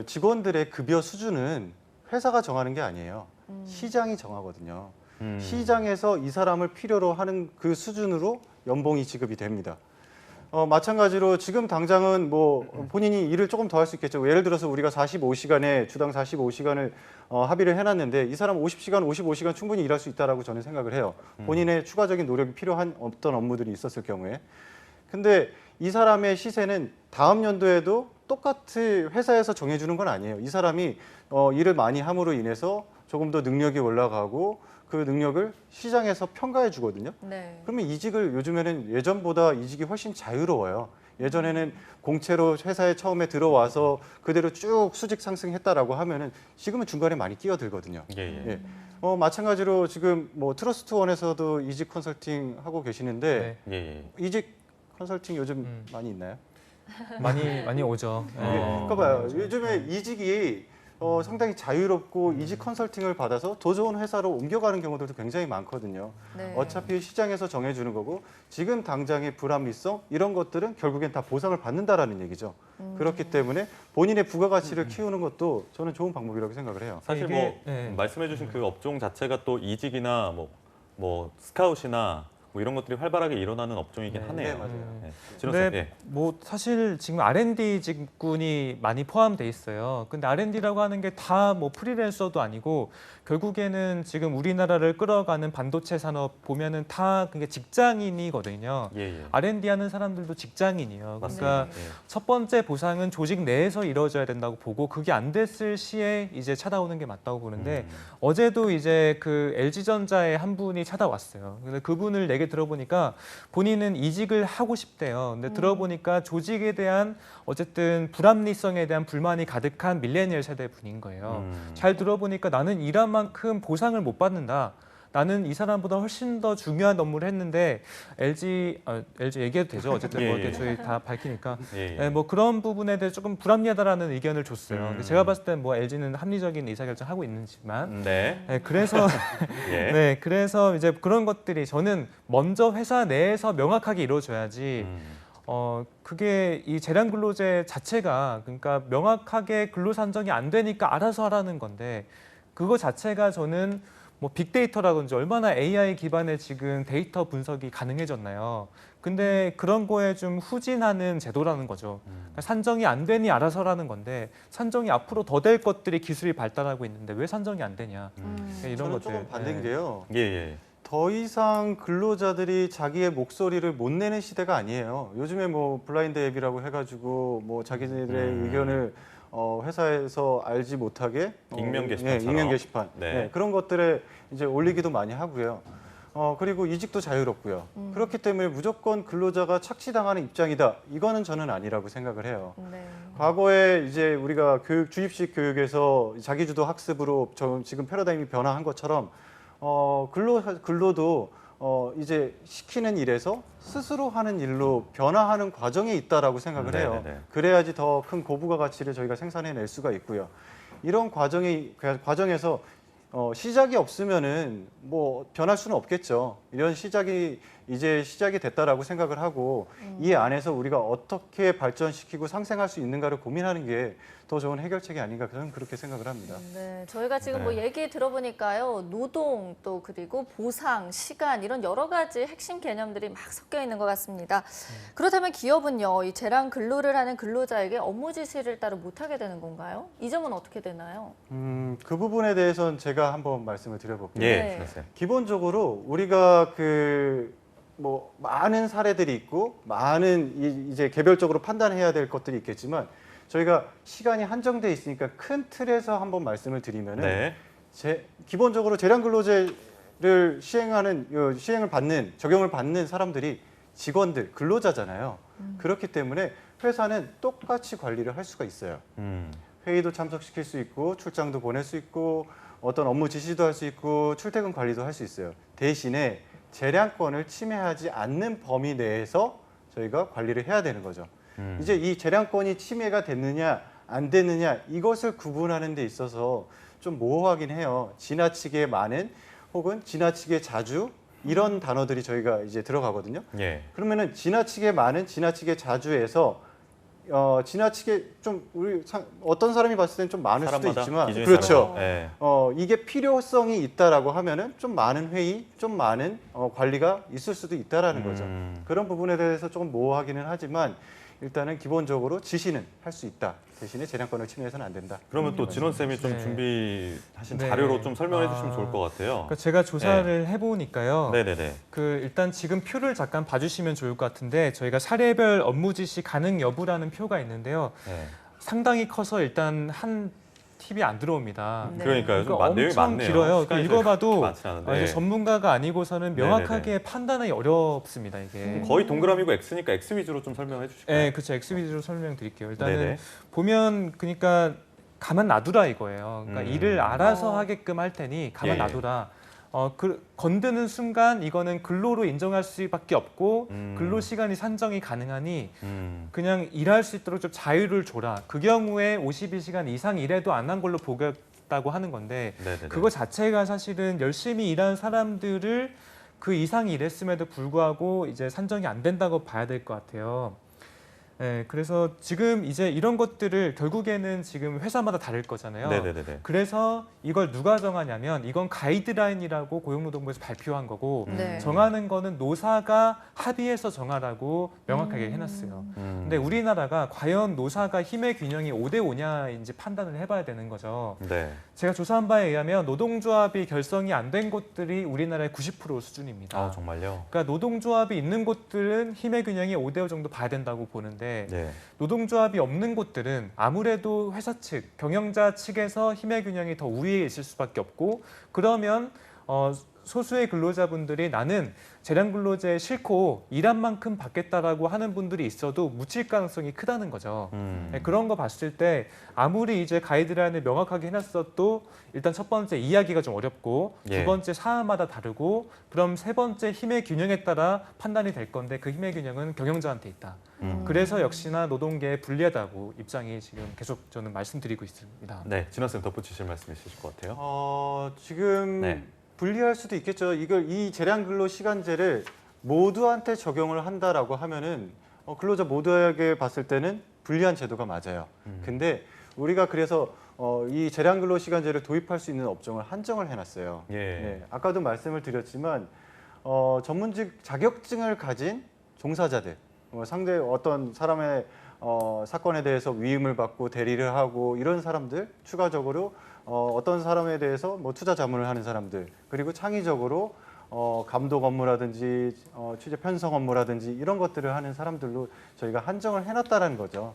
직원들의 급여 수준은 회사가 정하는 게 아니에요. 시장이 정하거든요. 시장에서 이 사람을 필요로 하는 그 수준으로 연봉이 지급이 됩니다. 마찬가지로 지금 당장은 뭐 본인이 일을 조금 더 할 수 있겠죠. 예를 들어서 우리가 45시간에 주당 45시간을 합의를 해놨는데 이 사람 50시간, 55시간 충분히 일할 수 있다라고 저는 생각을 해요. 본인의 추가적인 노력이 필요한 어떤 업무들이 있었을 경우에. 근데 이 사람의 시세는 다음 연도에도 똑같이 회사에서 정해주는 건 아니에요. 이 사람이 일을 많이 함으로 인해서 조금 더 능력이 올라가고 그 능력을 시장에서 평가해 주거든요. 네. 그러면 이직을 요즘에는 예전보다 이직이 훨씬 자유로워요. 예전에는 공채로 회사에 처음에 들어와서 그대로 쭉 수직 상승했다라고 하면은 지금은 중간에 많이 끼어들거든요. 예. 마찬가지로 지금 뭐 트러스트원에서도 이직 컨설팅 하고 계시는데 이직 컨설팅 요즘 많이 있나요? 많이 오죠. 그러니까 봐요. 요즘에 이직이 상당히 자유롭고 이직 컨설팅을 받아서 더 좋은 회사로 옮겨가는 경우들도 굉장히 많거든요. 네. 어차피 시장에서 정해주는 거고 지금 당장의 불합리성 이런 것들은 결국엔 다 보상을 받는다라는 얘기죠. 그렇기 때문에 본인의 부가가치를 키우는 것도 저는 좋은 방법이라고 생각을 해요. 사실 이게, 뭐 말씀해주신 그 업종 자체가 또 이직이나 뭐 스카웃이나 뭐 이런 것들이 활발하게 일어나는 업종이긴 하네요. 네, 맞아요. 네. 진호 쌤, 근데 뭐 사실 지금 R&D 직군이 많이 포함돼 있어요. 근데 R&D라고 하는 게 다 뭐 프리랜서도 아니고 결국에는 지금 우리나라를 끌어가는 반도체 산업 보면은 다 그게 직장인이거든요. 예. R&D 하는 사람들도 직장인이에요. 그러니까 맞습니다. 예. 첫 번째 보상은 조직 내에서 이루어져야 된다고 보고 그게 안 됐을 시에 이제 찾아오는 게 맞다고 보는데 어제도 이제 그 LG전자의 한 분이 찾아왔어요. 근데 그분을 얘기 들어보니까 본인은 이직을 하고 싶대요. 근데 들어보니까 조직에 대한 어쨌든 불합리성에 대한 불만이 가득한 밀레니얼 세대 분인 거예요. 잘 들어보니까 나는 일한 만큼 보상을 못 받는다. 나는 이 사람보다 훨씬 더 중요한 업무를 했는데 LG 얘기해도 되죠. 어쨌든 뭐 예. 저희 다 밝히니까 예. 네, 뭐 그런 부분에 대해 조금 불합리하다라는 의견을 줬어요. 근데 제가 봤을 땐 뭐 LG는 합리적인 의사결정하고 있는지만 네. 그래서 예. 네, 그래서 이제 그런 것들이 저는 먼저 회사 내에서 명확하게 이루어져야지. 그게 이 재량 근로제 자체가 그러니까 명확하게 근로 산정이 안 되니까 알아서 하라는 건데 그거 자체가 저는 뭐 빅데이터라든지 얼마나 AI 기반의 지금 데이터 분석이 가능해졌나요? 근데 그런 거에 좀 후진하는 제도라는 거죠. 그러니까 산정이 안 되니 알아서라는 건데 산정이 앞으로 더 될 것들이 기술이 발달하고 있는데 왜 산정이 안 되냐? 이런 저는 것들. 조금 반대인 게요. 예. 더 이상 근로자들이 자기의 목소리를 못 내는 시대가 아니에요. 요즘에 뭐 블라인드 앱이라고 해가지고 뭐 자기네들의 의견을 회사에서 알지 못하게 익명 게시판처럼. 익명 게시판 네. 그런 것들에 이제 올리기도 많이 하고요. 그리고 이직도 자유롭고요. 그렇기 때문에 무조건 근로자가 착취당하는 입장이다. 이거는 저는 아니라고 생각을 해요. 네. 과거에 이제 우리가 주입식 교육에서 자기주도 학습으로 지금 패러다임이 변화한 것처럼 근로도 이제 시키는 일에서 스스로 하는 일로 변화하는 과정에 있다라고 생각을 해요. 네네네. 그래야지 더 큰 고부가 가치를 저희가 생산해낼 수가 있고요. 이런 과정에서 시작이 없으면은 뭐 변할 수는 없겠죠. 이런 시작이 됐다라고 생각을 하고 이 안에서 우리가 어떻게 발전시키고 상생할 수 있는가를 고민하는 게 더 좋은 해결책이 아닌가 저는 그렇게 생각을 합니다. 네, 저희가 지금 뭐 얘기 들어보니까요, 노동 또 그리고 보상, 시간 이런 여러 가지 핵심 개념들이 막 섞여 있는 것 같습니다. 그렇다면 기업은요, 이 재량 근로를 하는 근로자에게 업무 지시를 따로 못하게 되는 건가요? 이 점은 어떻게 되나요? 그 부분에 대해서는 제가 한번 말씀을 드려볼게요. 네. 기본적으로 우리가 뭐 많은 사례들이 있고 많은 이제 개별적으로 판단해야 될 것들이 있겠지만 저희가 시간이 한정돼 있으니까 큰 틀에서 한번 말씀을 드리면은 기본적으로 재량 근로제를 적용을 받는 사람들이 직원들, 근로자잖아요. 그렇기 때문에 회사는 똑같이 관리를 할 수가 있어요. 회의도 참석시킬 수 있고 출장도 보낼 수 있고 어떤 업무 지시도 할 수 있고 출퇴근 관리도 할 수 있어요. 대신에 재량권을 침해하지 않는 범위 내에서 저희가 관리를 해야 되는 거죠. 이제 이 재량권이 침해가 됐느냐 안 됐느냐 이것을 구분하는 데 있어서 좀 모호하긴 해요. 지나치게 많은 혹은 지나치게 자주 이런 단어들이 저희가 이제 들어가거든요. 그러면은 지나치게 많은, 지나치게 자주에서 지나치게 좀 어떤 사람이 봤을 때는 좀 많을 수도 있지만 그렇죠. 이게 필요성이 있다라고 하면은 좀 많은 회의, 좀 많은 관리가 있을 수도 있다라는 거죠. 그런 부분에 대해서 조금 모호하기는 하지만 일단은 기본적으로 지시는 할 수 있다. 대신에 재량권을 침해해서는 안 된다. 그러면 또 진원 쌤이 좀 준비하신 자료로 좀 설명해 주시면 좋을 것 같아요. 그러니까 제가 조사를 해보니까요. 네네네. 일단 지금 표를 잠깐 봐주시면 좋을 것 같은데 저희가 사례별 업무 지시 가능 여부라는 표가 있는데요. 상당히 커서 일단 한 팁이 안 들어옵니다. 그러니까요. 좀 내용이 엄청 많네요. 길어요. 읽어봐도 많지 않은데. 전문가가 아니고서는 명확하게 판단하기 어렵습니다. 이게 거의 동그라미고 X니까 X 위주로 좀 설명해 주실까요? 네, 그렇죠. X 위주로 설명드릴게요. 일단은 보면 그러니까 가만 놔두라 이거예요. 그러니까 일을 알아서 하게끔 할 테니 가만 놔두라. 건드는 순간 이거는 근로로 인정할 수밖에 없고 근로 시간이 산정이 가능하니 그냥 일할 수 있도록 좀 자유를 줘라. 그 경우에 52시간 이상 일해도 안 한 걸로 보겠다고 하는 건데 네네네. 그거 자체가 사실은 열심히 일한 사람들을 그 이상 일했음에도 불구하고 이제 산정이 안 된다고 봐야 될 것 같아요. 네, 그래서 지금 이제 이런 것들을 결국에는 지금 회사마다 다를 거잖아요. 네네네. 그래서 이걸 누가 정하냐면 이건 가이드라인이라고 고용노동부에서 발표한 거고 네. 정하는 거는 노사가 합의해서 정하라고 명확하게 해놨어요. 근데 우리나라가 과연 노사가 힘의 균형이 5대 5냐인지 판단을 해봐야 되는 거죠. 네. 제가 조사한 바에 의하면 노동조합이 결성이 안 된 곳들이 우리나라의 90% 수준입니다. 아, 정말요? 그러니까 노동조합이 있는 곳들은 힘의 균형이 5대 5 정도 봐야 된다고 보는데 네. 노동조합이 없는 곳들은 아무래도 회사 측, 경영자 측에서 힘의 균형이 더 우위에 있을 수밖에 없고 그러면 소수의 근로자분들이 나는 재량 근로제 싫고 일한 만큼 받겠다라고 하는 분들이 있어도 묻힐 가능성이 크다는 거죠. 네, 그런 거 봤을 때 아무리 이제 가이드라인을 명확하게 해놨어도 일단 첫 번째 이야기가 좀 어렵고 예. 두 번째 사안마다 다르고 그럼 세 번째 힘의 균형에 따라 판단이 될 건데 그 힘의 균형은 경영자한테 있다. 그래서 역시나 노동계에 불리하다고 입장이 지금 계속 저는 말씀드리고 있습니다. 네, 진화 쌤 덧붙이실 말씀 있으실 것 같아요. 지금 네. 불리할 수도 있겠죠. 이 재량 근로 시간제를 모두한테 적용을 한다라고 하면은 근로자 모두에게 봤을 때는 불리한 제도가 맞아요. 근데 우리가 그래서 이 재량 근로 시간제를 도입할 수 있는 업종을 한정을 해놨어요. 예. 네, 아까도 말씀을 드렸지만 전문직 자격증을 가진 종사자들, 상대 어떤 사람의 사건에 대해서 위임을 받고 대리를 하고 이런 사람들 추가적으로 어떤 사람에 대해서 뭐 투자 자문을 하는 사람들 그리고 창의적으로 감독 업무라든지 취재 편성 업무라든지 이런 것들을 하는 사람들로 저희가 한정을 해놨다는 거죠.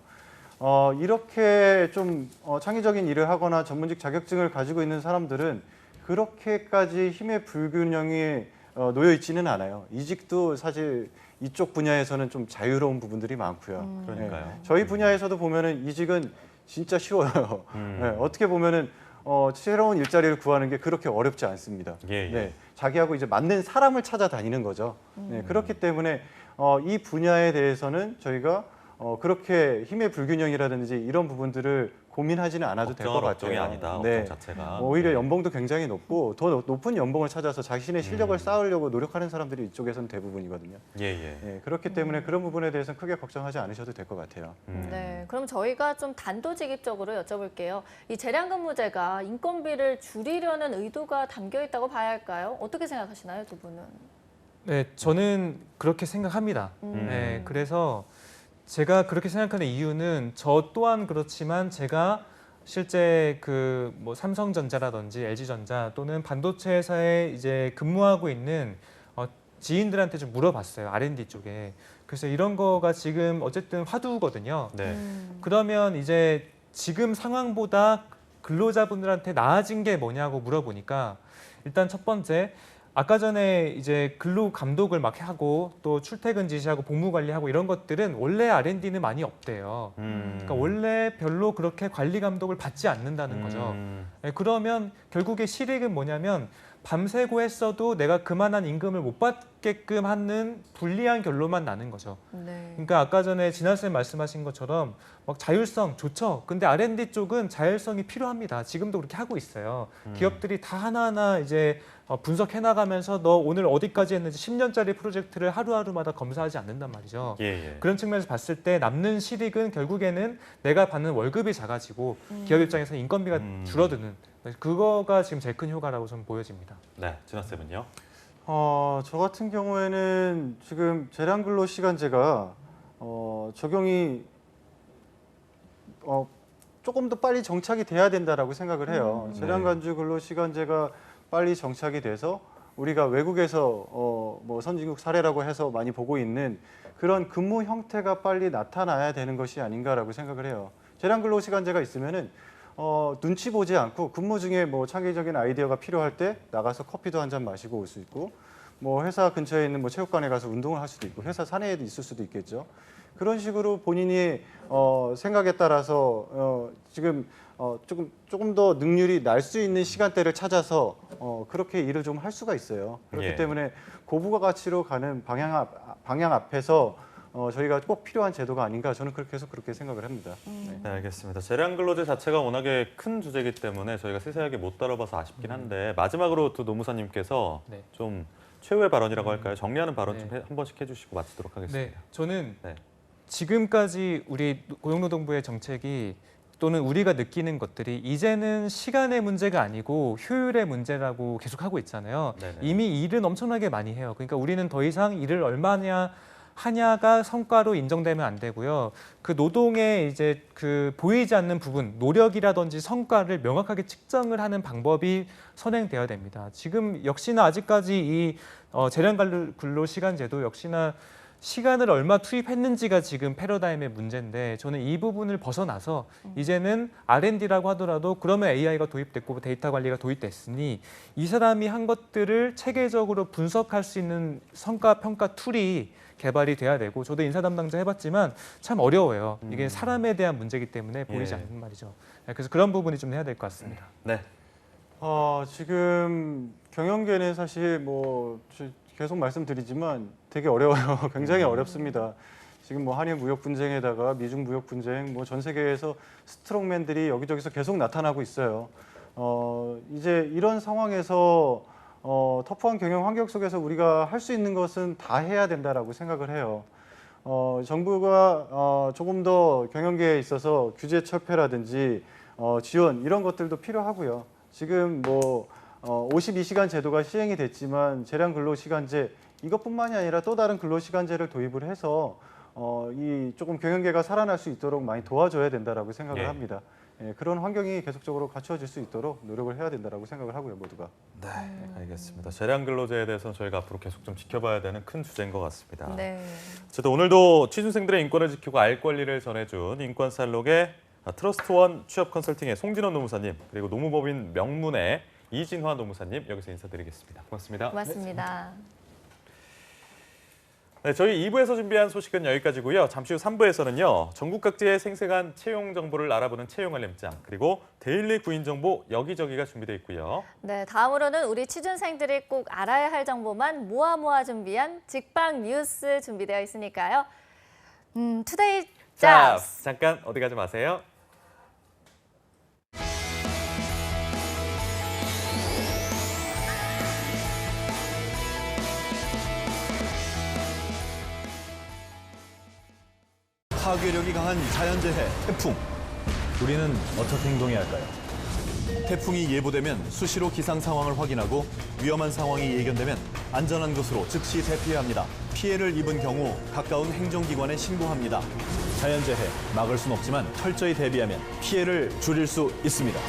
이렇게 좀 창의적인 일을 하거나 전문직 자격증을 가지고 있는 사람들은 그렇게까지 힘의 불균형이 놓여 있지는 않아요. 이직도 사실 이쪽 분야에서는 좀 자유로운 부분들이 많고요. 그러니까요. 네. 저희 분야에서도 보면은 이직은 진짜 쉬워요. 네, 어떻게 보면은 새로운 일자리를 구하는 게 그렇게 어렵지 않습니다. 예, 예. 네, 자기하고 이제 맞는 사람을 찾아다니는 거죠. 네, 그렇기 때문에 이 분야에 대해서는 저희가 그렇게 힘의 불균형이라든지 이런 부분들을 고민하지는 않아도 될 것 같아요. 걱정이 아니다. 네. 업종 자체가. 오히려 네. 연봉도 굉장히 높고 더 높은 연봉을 찾아서 자신의 실력을 쌓으려고 노력하는 사람들이 이쪽에서는 대부분이거든요. 예, 예. 네, 그렇기 때문에 그런 부분에 대해서는 크게 걱정하지 않으셔도 될 것 같아요. 네, 그럼 저희가 좀 단도직입적으로 여쭤볼게요. 이 재량근무제가 인건비를 줄이려는 의도가 담겨 있다고 봐야 할까요? 어떻게 생각하시나요, 두 분은? 네, 저는 그렇게 생각합니다. 네, 그래서 제가 그렇게 생각하는 이유는 저 또한 그렇지만 제가 실제 그 뭐 삼성전자라든지 LG전자 또는 반도체 회사에 이제 근무하고 있는 지인들한테 좀 물어봤어요. R&D 쪽에. 그래서 이런 거가 지금 어쨌든 화두거든요. 네. 그러면 이제 지금 상황보다 근로자분들한테 나아진 게 뭐냐고 물어보니까 일단 첫 번째 아까 전에 이제 근로 감독을 막 하고 또 출퇴근 지시하고 복무 관리하고 이런 것들은 원래 R&D는 많이 없대요. 그러니까 원래 별로 그렇게 관리 감독을 받지 않는다는 거죠. 네, 그러면 결국에 실익은 뭐냐면 밤새고 했어도 내가 그만한 임금을 못 받게끔 하는 불리한 결론만 나는 거죠. 네. 그러니까 아까 전에 진아 쌤 말씀하신 것처럼 막 자율성 좋죠. 근데 R&D 쪽은 자율성이 필요합니다. 지금도 그렇게 하고 있어요. 기업들이 다 하나하나 이제 분석해 나가면서 너 오늘 어디까지 했는지 10년짜리 프로젝트를 하루하루마다 검사하지 않는단 말이죠. 예, 예. 그런 측면에서 봤을 때 남는 실익은 결국에는 내가 받는 월급이 작아지고 기업 입장에서 인건비가 줄어드는 그거가 지금 제일 큰 효과라고 저는 보여집니다. 네, 진화 쌤은요? 저 같은 경우에는 지금 재량근로 시간제가 적용이 조금 더 빨리 정착이 돼야 된다라고 생각을 해요. 재량간주 근로 시간제가 빨리 정착이 돼서 우리가 외국에서 뭐 선진국 사례라고 해서 많이 보고 있는 그런 근무 형태가 빨리 나타나야 되는 것이 아닌가라고 생각을 해요. 재량근로 시간제가 있으면은 눈치 보지 않고 근무 중에 뭐 창의적인 아이디어가 필요할 때 나가서 커피도 한 잔 마시고 올 수 있고 뭐 회사 근처에 있는 뭐 체육관에 가서 운동을 할 수도 있고 회사 사내에도 있을 수도 있겠죠. 그런 식으로 본인이 생각에 따라서 지금 조금 더 능률이 날 수 있는 시간대를 찾아서 그렇게 일을 좀 할 수가 있어요. 그렇기 예. 때문에 고부가 가치로 가는 방향 앞에서 저희가 꼭 필요한 제도가 아닌가 저는 계속 그렇게 생각을 합니다. 네, 알겠습니다. 재량 근로제 자체가 워낙에 큰 주제이기 때문에 저희가 세세하게 못 다뤄봐서 아쉽긴 한데 마지막으로 두 노무사님께서 네. 좀 최후의 발언이라고 할까요? 정리하는 발언 네. 좀 한 번씩 해주시고 마치도록 하겠습니다. 네, 저는 네. 지금까지 우리 고용노동부의 정책이 또는 우리가 느끼는 것들이 이제는 시간의 문제가 아니고 효율의 문제라고 계속 하고 있잖아요. 네네. 이미 일은 엄청나게 많이 해요. 그러니까 우리는 더 이상 일을 얼마냐 하냐가 성과로 인정되면 안 되고요. 그 노동의 이제 그 보이지 않는 부분, 노력이라든지 성과를 명확하게 측정을 하는 방법이 선행돼야 됩니다. 지금 역시나 아직까지 이 재량 근로 시간제도 역시나 시간을 얼마 투입했는지가 지금 패러다임의 문제인데 저는 이 부분을 벗어나서 이제는 R&D라고 하더라도 그러면 AI가 도입됐고 데이터 관리가 도입됐으니 이 사람이 한 것들을 체계적으로 분석할 수 있는 성과 평가 툴이 개발이 돼야 되고 저도 인사 담당자 해봤지만 참 어려워요. 이게 사람에 대한 문제이기 때문에 보이지 예. 않는 말이죠. 그래서 그런 부분이 좀 해야 될 것 같습니다. 네. 지금 경영계는 사실 계속 말씀드리지만 되게 어려워요. 굉장히 어렵습니다. 지금 뭐 한일 무역 분쟁에다가 미중 무역 분쟁, 뭐 전 세계에서 스트롱맨들이 여기저기서 계속 나타나고 있어요. 이제 이런 상황에서 터프한 경영 환경 속에서 우리가 할 수 있는 것은 다 해야 된다라고 생각을 해요. 정부가 조금 더 경영계에 있어서 규제 철폐라든지 지원 이런 것들도 필요하고요. 지금 52시간 제도가 시행이 됐지만 재량 근로시간제 이것뿐만이 아니라 또 다른 근로시간제를 도입을 해서 이 조금 경영계가 살아날 수 있도록 많이 도와줘야 된다라고 생각을 예. 합니다. 그런 환경이 계속적으로 갖춰질 수 있도록 노력을 해야 된다라고 생각을 하고요, 모두가. 네, 알겠습니다. 재량 근로제에 대해서는 저희가 앞으로 계속 좀 지켜봐야 되는 큰 주제인 것 같습니다. 네. 어쨌든 오늘도 취준생들의 인권을 지키고 알 권리를 전해준 인권살록의 트러스트원 취업 컨설팅의 송진원 노무사님 그리고 노무법인 명문의 이진화 노무사님 여기서 인사드리겠습니다. 고맙습니다. 고맙습니다. 네, 저희 2부에서 준비한 소식은 여기까지고요. 잠시 후 3부에서는요. 전국 각지의 생생한 채용 정보를 알아보는 채용 알림장 그리고 데일리 구인 정보 여기저기가 준비되어 있고요. 네, 다음으로는 우리 취준생들이 꼭 알아야 할 정보만 모아 준비한 직방 뉴스 준비되어 있으니까요. 투데이 자, 잡스. 잠깐 어디 가지 마세요. 파괴력이 강한 자연재해, 태풍. 우리는 어떻게 행동해야 할까요? 태풍이 예보되면 수시로 기상 상황을 확인하고 위험한 상황이 예견되면 안전한 곳으로 즉시 대피해야 합니다. 피해를 입은 경우 가까운 행정기관에 신고합니다. 자연재해 막을 순 없지만 철저히 대비하면 피해를 줄일 수 있습니다.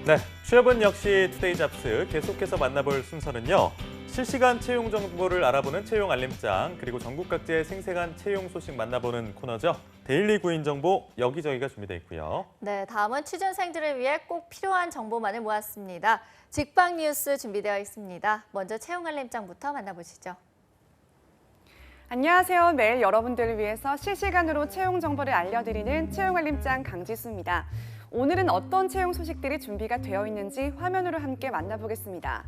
네, 취업은 역시 투데이 잡스 계속해서 만나볼 순서는요. 실시간 채용 정보를 알아보는 채용 알림장, 그리고 전국 각지의 생생한 채용 소식 만나보는 코너죠. 데일리 구인 정보 여기저기가 준비되어 있고요. 네, 다음은 취준생들을 위해 꼭 필요한 정보만을 모았습니다. 직방 뉴스 준비되어 있습니다. 먼저 채용 알림장부터 만나보시죠. 안녕하세요. 매일 여러분들을 위해서 실시간으로 채용 정보를 알려드리는 채용 알림장 강지수입니다. 오늘은 어떤 채용 소식들이 준비가 되어 있는지 화면으로 함께 만나보겠습니다.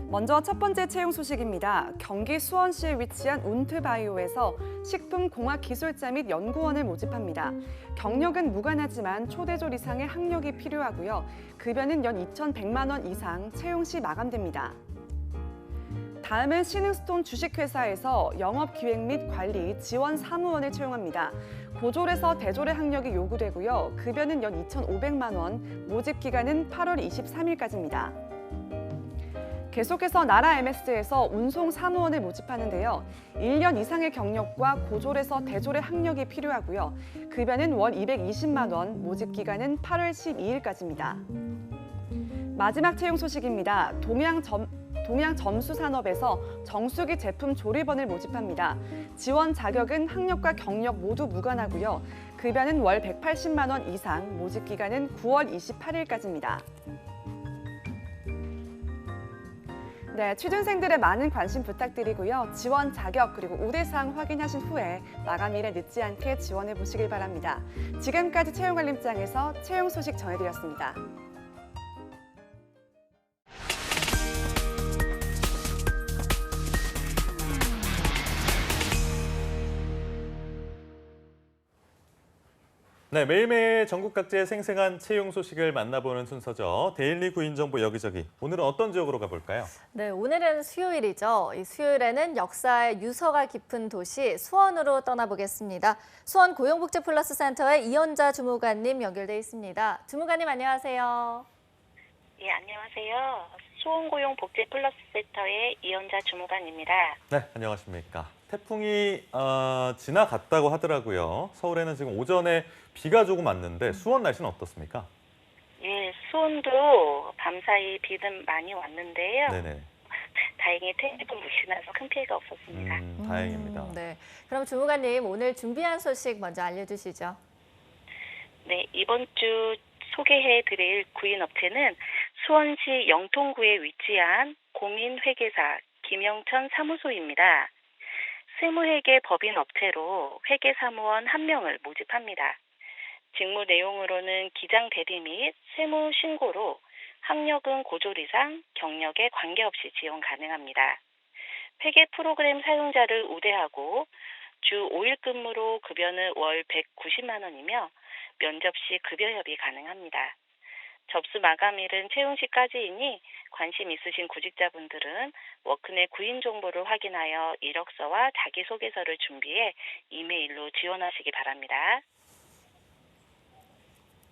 먼저 첫 번째 채용 소식입니다. 경기 수원시에 위치한 운트바이오에서 식품공학기술자 및 연구원을 모집합니다. 경력은 무관하지만 초대졸 이상의 학력이 필요하고요. 급여는 연 2,100만 원 이상, 채용 시 마감됩니다. 다음은 신흥스톤 주식회사에서 영업기획 및 관리 지원 사무원을 채용합니다. 고졸에서 대졸의 학력이 요구되고요. 급여는 연 2,500만 원, 모집 기간은 8월 23일까지입니다. 계속해서 나라 MS에서 운송 사무원을 모집하는데요. 1년 이상의 경력과 고졸에서 대졸의 학력이 필요하고요. 급여는 월 220만 원, 모집 기간은 8월 12일까지입니다. 마지막 채용 소식입니다. 동양점수산업에서 정수기 제품 조리원을 모집합니다. 지원 자격은 학력과 경력 모두 무관하고요. 급여는 월 180만 원 이상, 모집 기간은 9월 28일까지입니다. 네, 취준생들의 많은 관심 부탁드리고요. 지원 자격 그리고 우대사항 확인하신 후에 마감일에 늦지 않게 지원해 보시길 바랍니다. 지금까지 채용 알림장에서 채용 소식 전해드렸습니다. 네, 매일매일 전국 각지의 생생한 채용 소식을 만나보는 순서죠. 데일리 구인 정보 여기저기. 오늘은 어떤 지역으로 가볼까요? 네, 오늘은 수요일이죠. 이 수요일에는 역사의 유서가 깊은 도시 수원으로 떠나보겠습니다. 수원 고용복지플러스센터의 이연자 주무관님 연결돼 있습니다. 주무관님 안녕하세요. 예, 안녕하세요. 수원고용복지플러스센터의 이연자 주무관입니다. 네, 안녕하십니까. 태풍이 지나갔다고 하더라고요. 서울에는 지금 오전에 비가 조금 왔는데 수원 날씨는 어떻습니까? 예, 수원도 밤사이 비는 많이 왔는데요. 네네. 다행히 태풍이 지나서 큰 피해가 없었습니다. 다행입니다. 네, 그럼 주무관님 오늘 준비한 소식 먼저 알려주시죠. 네, 이번 주 소개해드릴 구인업체는 수원시 영통구에 위치한 공인회계사 김영천 사무소입니다. 세무회계 법인 업체로 회계사무원 1명을 모집합니다. 직무 내용으로는 기장 대리 및 세무 신고로 학력은 고졸 이상, 경력에 관계없이 지원 가능합니다. 회계 프로그램 사용자를 우대하고 주 5일 근무로 급여는 월 190만 원이며 면접 시 급여 협의 가능합니다. 접수 마감일은 채용 시까지이니 관심 있으신 구직자분들은 워크넷 구인 정보를 확인하여 이력서와 자기소개서를 준비해 이메일로 지원하시기 바랍니다.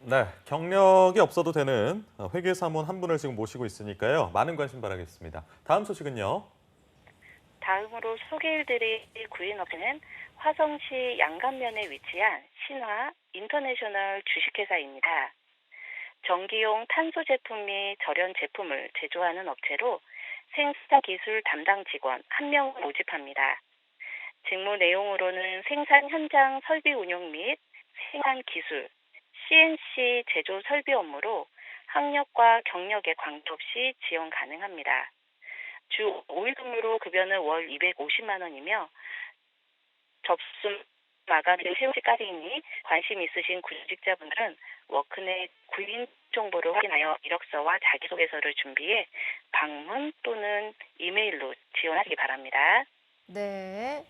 네, 경력이 없어도 되는 회계사무원 한 분을 지금 모시고 있으니까요. 많은 관심 바라겠습니다. 다음 소식은요. 다음으로 소개해드릴 구인업체는 화성시 양감면에 위치한 신화 인터내셔널 주식회사입니다. 전기용 탄소 제품 및 절연 제품을 제조하는 업체로 생산 기술 담당 직원 1명을 모집합니다. 직무 내용으로는 생산 현장 설비 운용 및 생산 기술, CNC 제조 설비 업무로 학력과 경력에 관계없이 지원 가능합니다. 주 5일 근무로 급여는 월 250만 원이며 접수 마감일 채용 시까지이니 관심 있으신 구직자분들은 워크넷 구인 정보를 확인하여 이력서와 자기소개서를 준비해 방문 또는 이메일로 지원하시기 바랍니다. 네.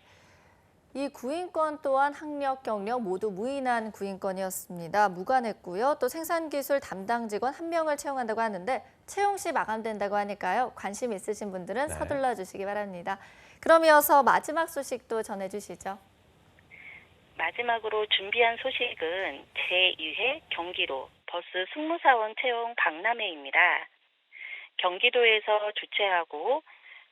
이 구인권 또한 학력, 경력 모두 무인한 구인권이었습니다. 무관했고요. 또 생산기술 담당 직원 1명을 채용한다고 하는데 채용 시 마감된다고 하니까요. 관심 있으신 분들은 서둘러 주시기 바랍니다. 그럼 이어서 마지막 소식도 전해주시죠. 마지막으로 준비한 소식은 제2회 경기도 버스 승무사원 채용 박람회입니다. 경기도에서 주최하고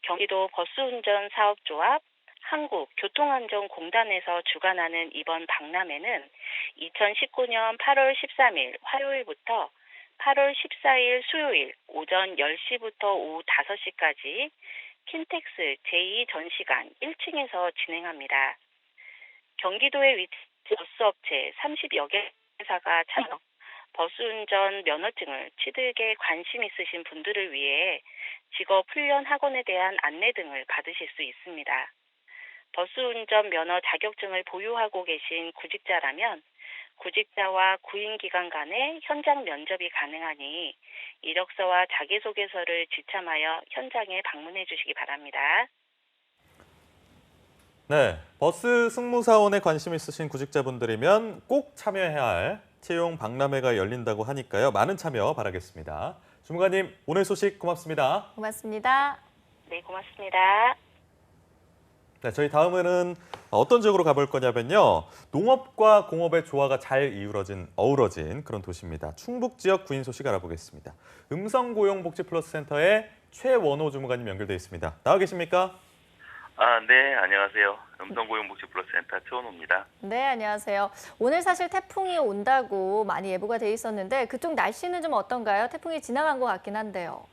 경기도 버스운전사업조합 한국교통안전공단에서 주관하는 이번 박람회는 2019년 8월 13일 화요일부터 8월 14일 수요일 오전 10시부터 오후 5시까지 킨텍스 제2전시관 1층에서 진행합니다. 경기도에 위치한 버스업체 30여 개사가 참여, 버스운전 면허증을 취득에 관심 있으신 분들을 위해 직업훈련 학원에 대한 안내 등을 받으실 수 있습니다. 버스운전 면허 자격증을 보유하고 계신 구직자라면 구직자와 구인기관 간의 현장 면접이 가능하니 이력서와 자기소개서를 지참하여 현장에 방문해 주시기 바랍니다. 네, 버스 승무사원에 관심 있으신 구직자분들이면 꼭 참여해야 할 채용 박람회가 열린다고 하니까요. 많은 참여 바라겠습니다. 주무관님, 오늘 소식 고맙습니다. 고맙습니다. 네, 고맙습니다. 네, 저희 다음에는 어떤 지역으로 가볼 거냐면요. 농업과 공업의 조화가 잘 어우러진 그런 도시입니다. 충북 지역 구인 소식 알아보겠습니다. 음성고용복지플러스센터의 최원호 주무관님 연결돼 있습니다. 나와 계십니까? 네, 안녕하세요. 음성고용복지플러스센터 최원호입니다. 네, 안녕하세요. 오늘 사실 태풍이 온다고 많이 예보가 돼 있었는데 그쪽 날씨는 좀 어떤가요? 태풍이 지나간 것 같긴 한데요.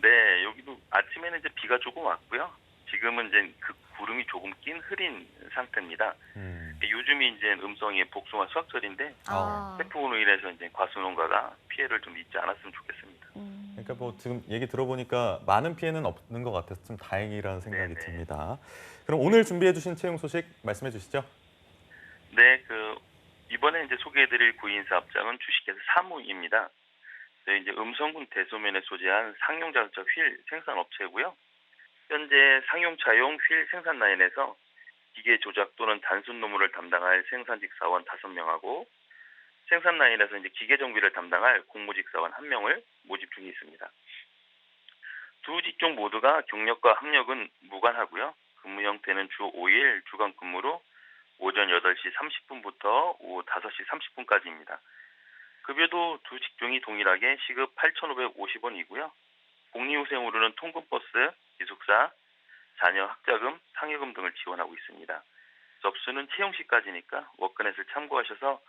네, 여기도 아침에는 이제 비가 조금 왔고요. 지금은 이제 그 구름이 조금 낀 흐린 상태입니다. 요즘이 이제 음성의 복숭아 수확철인데 태풍으로 인해서 이제 과수농가가 피해를 좀 입지 않았으면 좋겠습니다. 그러니까 뭐 지금 얘기 들어보니까 많은 피해는 없는 것 같아서 좀 다행이라는 생각이 듭니다. 그럼 오늘 준비해주신 채용 소식 말씀해 주시죠. 네, 이번에 이제 소개해드릴 구인 사업장은 주식회사 사무입니다. 이제 음성군 대소면에 소재한 상용 자동차 휠 생산 업체고요. 현재 상용차용 휠 생산 라인에서 기계 조작 또는 단순 노무를 담당할 생산직 사원 5명하고 생산 라인에서 이제 기계 정비를 담당할 공무직 사원 1명을 모집 중에 있습니다. 두 직종 모두가 경력과 학력은 무관하고요. 근무 형태는 주 5일 주간 근무로 오전 8시 30분부터 오후 5시 30분까지입니다. 급여도 두 직종이 동일하게 시급 8,550원이고요. 복리후생으로는 통근버스, 기숙사, 자녀 학자금, 상여금 등을 지원하고 있습니다. 접수는 채용 시까지니까 워크넷을 참고하셔서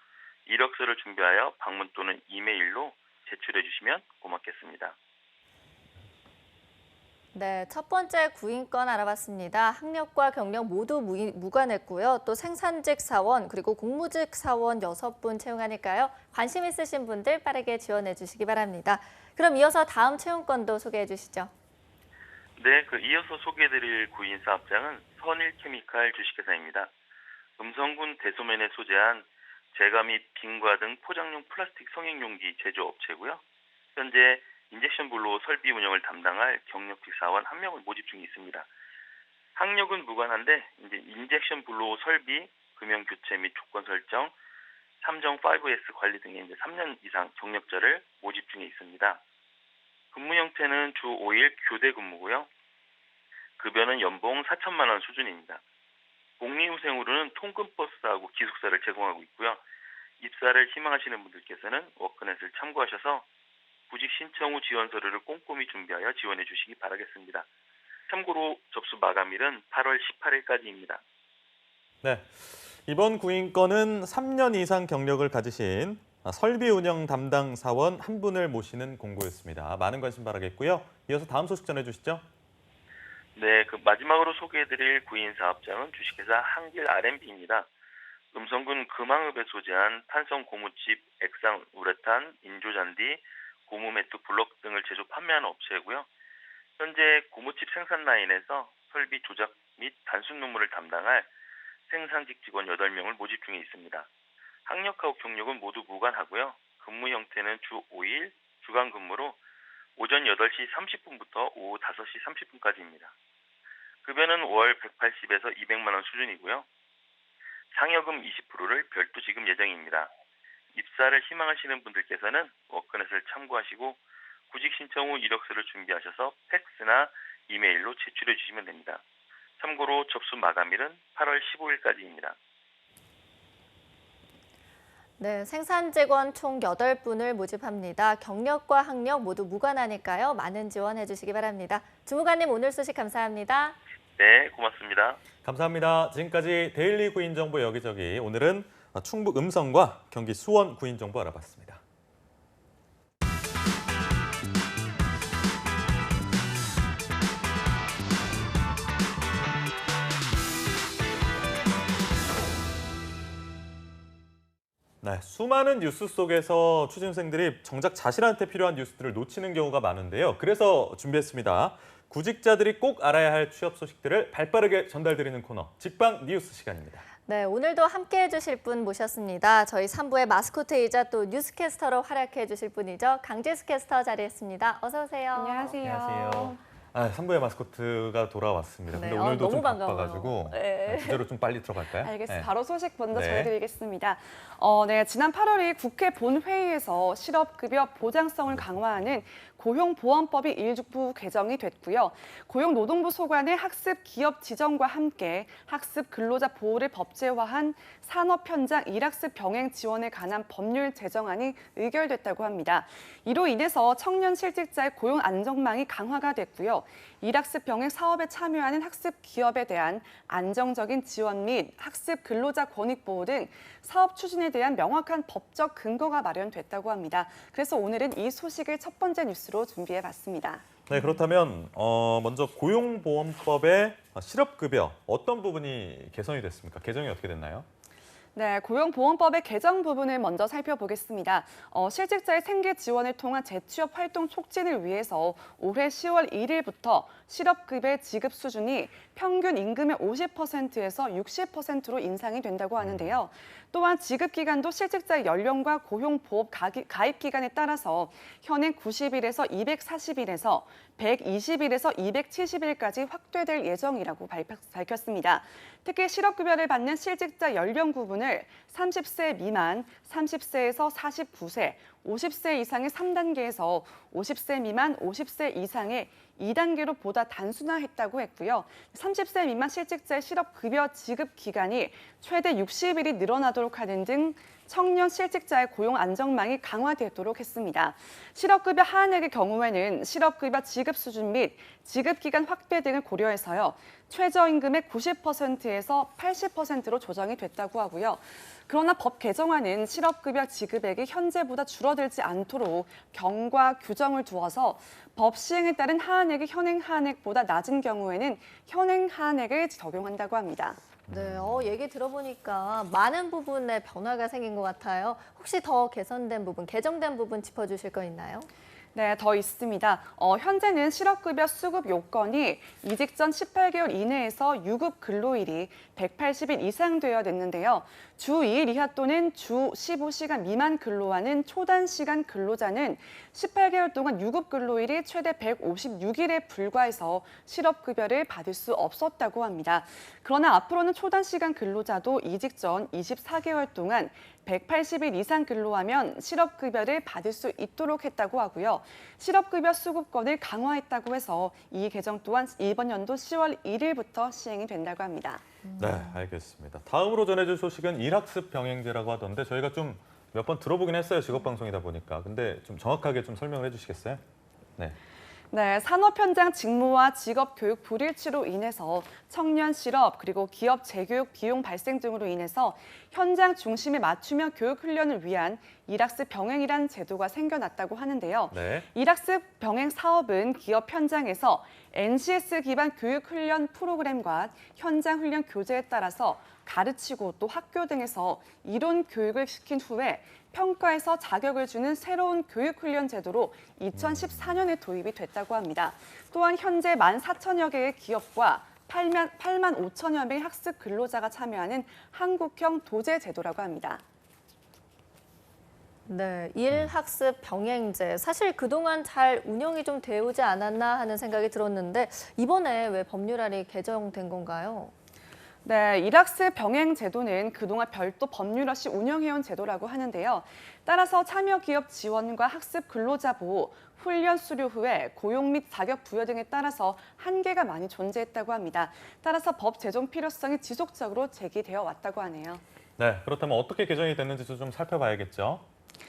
이력서를 준비하여 방문 또는 이메일로 제출해 주시면 고맙겠습니다. 네, 첫 번째 구인건 알아봤습니다. 학력과 경력 모두 무관했고요. 또 생산직 사원 그리고 공무직 사원 6분 채용하니까요. 관심 있으신 분들 빠르게 지원해 주시기 바랍니다. 그럼 이어서 다음 채용건도 소개해 주시죠. 네, 이어서 소개해드릴 구인 사업장은 선일케미칼 주식회사입니다. 음성군 대소면에 소재한 제가 및 빙과 등 포장용 플라스틱 성형용기 제조업체고요. 현재 인젝션 블로어 설비 운영을 담당할 경력직 사원 1명을 모집 중에 있습니다. 학력은 무관한데 이제 인젝션 블로어 설비, 금형 교체 및 조건 설정, 3정 5S 관리 등의 이제 3년 이상 경력자를 모집 중에 있습니다. 근무 형태는 주 5일 교대 근무고요. 급여는 연봉 4천만 원 수준입니다. 복리후생으로는 통근버스하고 기숙사를 제공하고 있고요. 입사를 희망하시는 분들께서는 워크넷을 참고하셔서 구직 신청 후 지원 서류를 꼼꼼히 준비하여 지원해 주시기 바라겠습니다. 참고로 접수 마감일은 8월 18일까지입니다. 네, 이번 구인건은 3년 이상 경력을 가지신 설비 운영 담당 사원 1분을 모시는 공고였습니다. 많은 관심 바라겠고요. 이어서 다음 소식 전해주시죠. 네, 마지막으로 소개해드릴 구인 사업장은 주식회사 한길 R&B입니다. 음성군 금왕읍에 소재한 탄성 고무칩, 액상 우레탄, 인조잔디, 고무 매트 블록 등을 제조 판매하는 업체고요. 현재 고무칩 생산 라인에서 설비 조작 및 단순 노무를 담당할 생산직 직원 8명을 모집 중에 있습니다. 학력하고 경력은 모두 무관하고요. 근무 형태는 주 5일 주간 근무로 오전 8시 30분부터 오후 5시 30분까지입니다. 급여는 월 180에서 200만 원 수준이고요. 상여금 20%를 별도 지급 예정입니다. 입사를 희망하시는 분들께서는 워크넷을 참고하시고 구직 신청 후 이력서를 준비하셔서 팩스나 이메일로 제출해 주시면 됩니다. 참고로 접수 마감일은 8월 15일까지입니다. 네, 생산 직원 총 8분을 모집합니다. 경력과 학력 모두 무관하니까요. 많은 지원해 주시기 바랍니다. 주무관님 오늘 소식 감사합니다. 네, 고맙습니다. 감사합니다. 지금까지 데일리 구인 정보 여기저기 오늘은 충북 음성과 경기 수원 구인 정보 알아봤습니다. 네, 수많은 뉴스 속에서 취준생들이 정작 자신한테 필요한 뉴스들을 놓치는 경우가 많은데요. 그래서 준비했습니다. 구직자들이 꼭 알아야 할 취업 소식들을 발빠르게 전달드리는 코너, 직방 뉴스 시간입니다. 네, 오늘도 함께해 주실 분 모셨습니다. 저희 3부의 마스코트이자 또 뉴스캐스터로 활약해 주실 분이죠. 강재수 캐스터 자리했습니다. 어서 오세요. 안녕하세요. 3부의 마스코트가 돌아왔습니다. 근데 네, 오늘도 너무 좀 반가워요. 바빠가지고 네. 주제로 좀 빨리 들어갈까요? 알겠습니다. 네. 바로 소식 먼저 네. 전해드리겠습니다. 네, 지난 8월에 국회 본회의에서 실업급여 보장성을 강화하는 고용보험법이 일부 개정이 됐고요. 고용노동부 소관의 학습 기업 지정과 함께 학습 근로자 보호를 법제화한 산업 현장 일학습 병행 지원에 관한 법률 제정안이 의결됐다고 합니다. 이로 인해서 청년 실직자의 고용 안정망이 강화가 됐고요. 일학습 병행 사업에 참여하는 학습 기업에 대한 안정적인 지원 및 학습 근로자 권익 보호 등 사업 추진에 대한 명확한 법적 근거가 마련됐다고 합니다. 그래서 오늘은 이 소식을 첫 번째 뉴스로 준비해봤습니다. 네, 그렇다면 먼저 고용보험법의 실업급여 어떤 부분이 개선이 됐습니까? 개정이 어떻게 됐나요? 네, 고용보험법의 개정 부분을 먼저 살펴보겠습니다. 실직자의 생계 지원을 통한 재취업 활동 촉진을 위해서 올해 10월 1일부터 실업급여 지급 수준이 평균 임금의 50%에서 60%로 인상이 된다고 하는데요. 또한 지급 기간도 실직자의 연령과 고용보험 가입 기간에 따라서 현행 90일에서 240일에서 120일에서 270일까지 확대될 예정이라고 밝혔습니다. 특히 실업급여를 받는 실직자 연령 구분을 30세 미만, 30세에서 49세, 50세 이상의 3단계에서 50세 미만, 50세 이상의 2단계로 보다 단순화했다고 했고요. 30세 미만 실직자의 실업급여 지급 기간이 최대 60일이 늘어나도록 하는 등 청년 실직자의 고용 안정망이 강화되도록 했습니다. 실업급여 하한액의 경우에는 실업급여 지급 수준 및 지급 기간 확대 등을 고려해서요. 최저임금의 90%에서 80%로 조정이 됐다고 하고요. 그러나 법 개정안은 실업급여 지급액이 현재보다 줄어들지 않도록 경과 규정을 두어서 법 시행에 따른 하한액이 현행 하한액보다 낮은 경우에는 현행 하한액을 적용한다고 합니다. 네, 얘기 들어보니까 많은 부분에 변화가 생긴 것 같아요. 혹시 더 개선된 부분, 개정된 부분 짚어주실 거 있나요? 네, 더 있습니다. 현재는 실업급여 수급 요건이 이직 전 18개월 이내에서 유급 근로일이 180일 이상 되어야 됐는데요. 주 2일 이하 또는 주 15시간 미만 근로하는 초단시간 근로자는 18개월 동안 유급 근로일이 최대 156일에 불과해서 실업급여를 받을 수 없었다고 합니다. 그러나 앞으로는 초단시간 근로자도 이직 전 24개월 동안 180일 이상 근로하면 실업급여를 받을 수 있도록 했다고 하고요. 실업급여 수급권을 강화했다고 해서 이 개정 또한 이번 연도 10월 1일부터 시행이 된다고 합니다. 네, 알겠습니다. 다음으로 전해줄 소식은 일학습 병행제라고 하던데 저희가 좀 몇 번 들어보긴 했어요. 직업방송이다 보니까. 근데 좀 정확하게 좀 설명을 해주시겠어요? 네. 네, 산업 현장 직무와 직업 교육 불일치로 인해서 청년 실업 그리고 기업 재교육 비용 발생 등으로 인해서 현장 중심에 맞춤형 교육 훈련을 위한 일학습 병행이라는 제도가 생겨났다고 하는데요. 네. 일학습 병행 사업은 기업 현장에서 NCS 기반 교육 훈련 프로그램과 현장 훈련 교재에 따라서 가르치고 또 학교 등에서 이론 교육을 시킨 후에 평가에서 자격을 주는 새로운 교육훈련 제도로 2014년에 도입이 됐다고 합니다. 또한 현재 14,000여 개의 기업과 8만 5천여 명의 학습 근로자가 참여하는 한국형 도제 제도라고 합니다. 네, 일학습 병행제. 사실 그동안 잘 운영이 좀 되오지 않았나 하는 생각이 들었는데 이번에 왜 법률안이 개정된 건가요? 네, 일학습 병행 제도는 그동안 별도 법률 없이 운영해온 제도라고 하는데요. 따라서 참여 기업 지원과 학습 근로자 보호, 훈련 수료 후에 고용 및 자격 부여 등에 따라서 한계가 많이 존재했다고 합니다. 따라서 법 제정 필요성이 지속적으로 제기되어 왔다고 하네요. 네, 그렇다면 어떻게 개정이 됐는지도 좀 살펴봐야겠죠.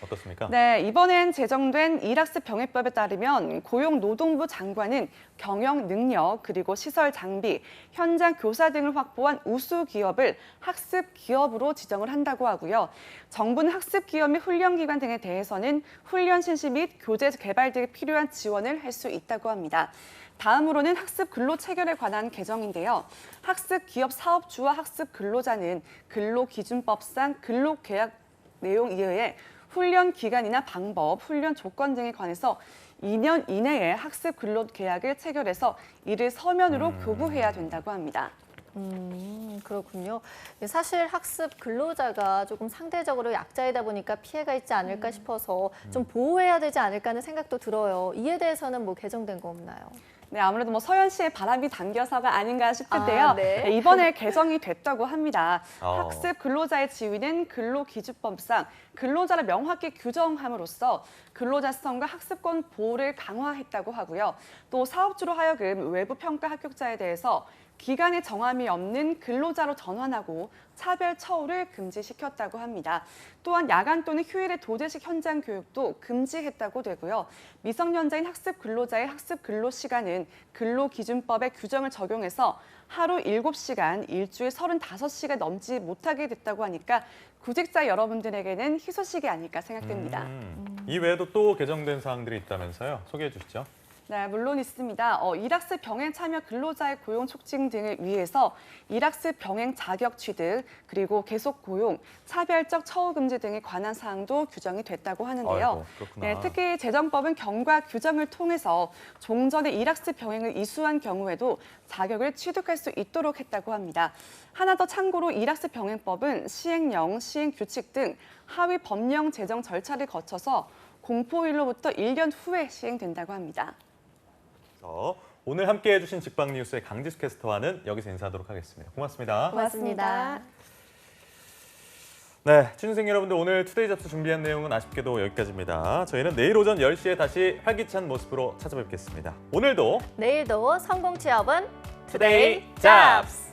어떻습니까? 네, 이번엔 제정된 일학습 병행법에 따르면 고용노동부 장관은 경영 능력 그리고 시설 장비, 현장 교사 등을 확보한 우수 기업을 학습 기업으로 지정을 한다고 하고요. 정부는 학습 기업 및 훈련 기관 등에 대해서는 훈련 실시 및 교재 개발 등에 필요한 지원을 할 수 있다고 합니다. 다음으로는 학습 근로 체결에 관한 개정인데요. 학습 기업 사업주와 학습 근로자는 근로기준법상 근로계약 내용 이외에 훈련 기간이나 방법, 훈련 조건 등에 관해서 2년 이내에 학습 근로 계약을 체결해서 이를 서면으로 교부해야 된다고 합니다. 그렇군요. 사실 학습 근로자가 조금 상대적으로 약자이다 보니까 피해가 있지 않을까 싶어서 좀 보호해야 되지 않을까 하는 생각도 들어요. 이에 대해서는 뭐 개정된 거 없나요? 네, 아무래도 뭐 서현 씨의 바람이 담겨서가 아닌가 싶은데요. 아, 네. 네, 이번에 개정이 됐다고 합니다. 어. 학습 근로자의 지위는 근로기준법상 근로자를 명확히 규정함으로써 근로자성과 학습권 보호를 강화했다고 하고요. 또 사업주로 하여금 외부 평가 합격자에 대해서 기간의 정함이 없는 근로자로 전환하고 차별 처우를 금지시켰다고 합니다. 또한 야간 또는 휴일의 도제식 현장 교육도 금지했다고 되고요. 미성년자인 학습 근로자의 학습 근로 시간은 근로기준법의 규정을 적용해서 하루 7시간, 일주일 35시간 넘지 못하게 됐다고 하니까 구직자 여러분들에게는 희소식이 아닐까 생각됩니다. 이 외에도 또 개정된 사항들이 있다면서요? 소개해 주시죠. 네, 물론 있습니다. 일학습 병행 참여 근로자의 고용 촉진 등을 위해서 일학습 병행 자격 취득, 그리고 계속 고용, 차별적 처우 금지 등에 관한 사항도 규정이 됐다고 하는데요. 아이고, 그렇구나. 네, 특히 재정법은 경과 규정을 통해서 종전에 일학습 병행을 이수한 경우에도 자격을 취득할 수 있도록 했다고 합니다. 하나 더 참고로 일학습 병행법은 시행령, 시행규칙 등 하위 법령 제정 절차를 거쳐서 공포일로부터 1년 후에 시행된다고 합니다. 오늘 함께해 주신 직방 뉴스의 강지수 캐스터와는 여기서 인사하도록 하겠습니다. 고맙습니다. 고맙습니다. 네, 취준생 여러분들 오늘 투데이 잡스 준비한 내용은 아쉽게도 여기까지입니다. 저희는 내일 오전 10시에 다시 활기찬 모습으로 찾아뵙겠습니다. 오늘도 내일도 성공 취업은 투데이 잡스!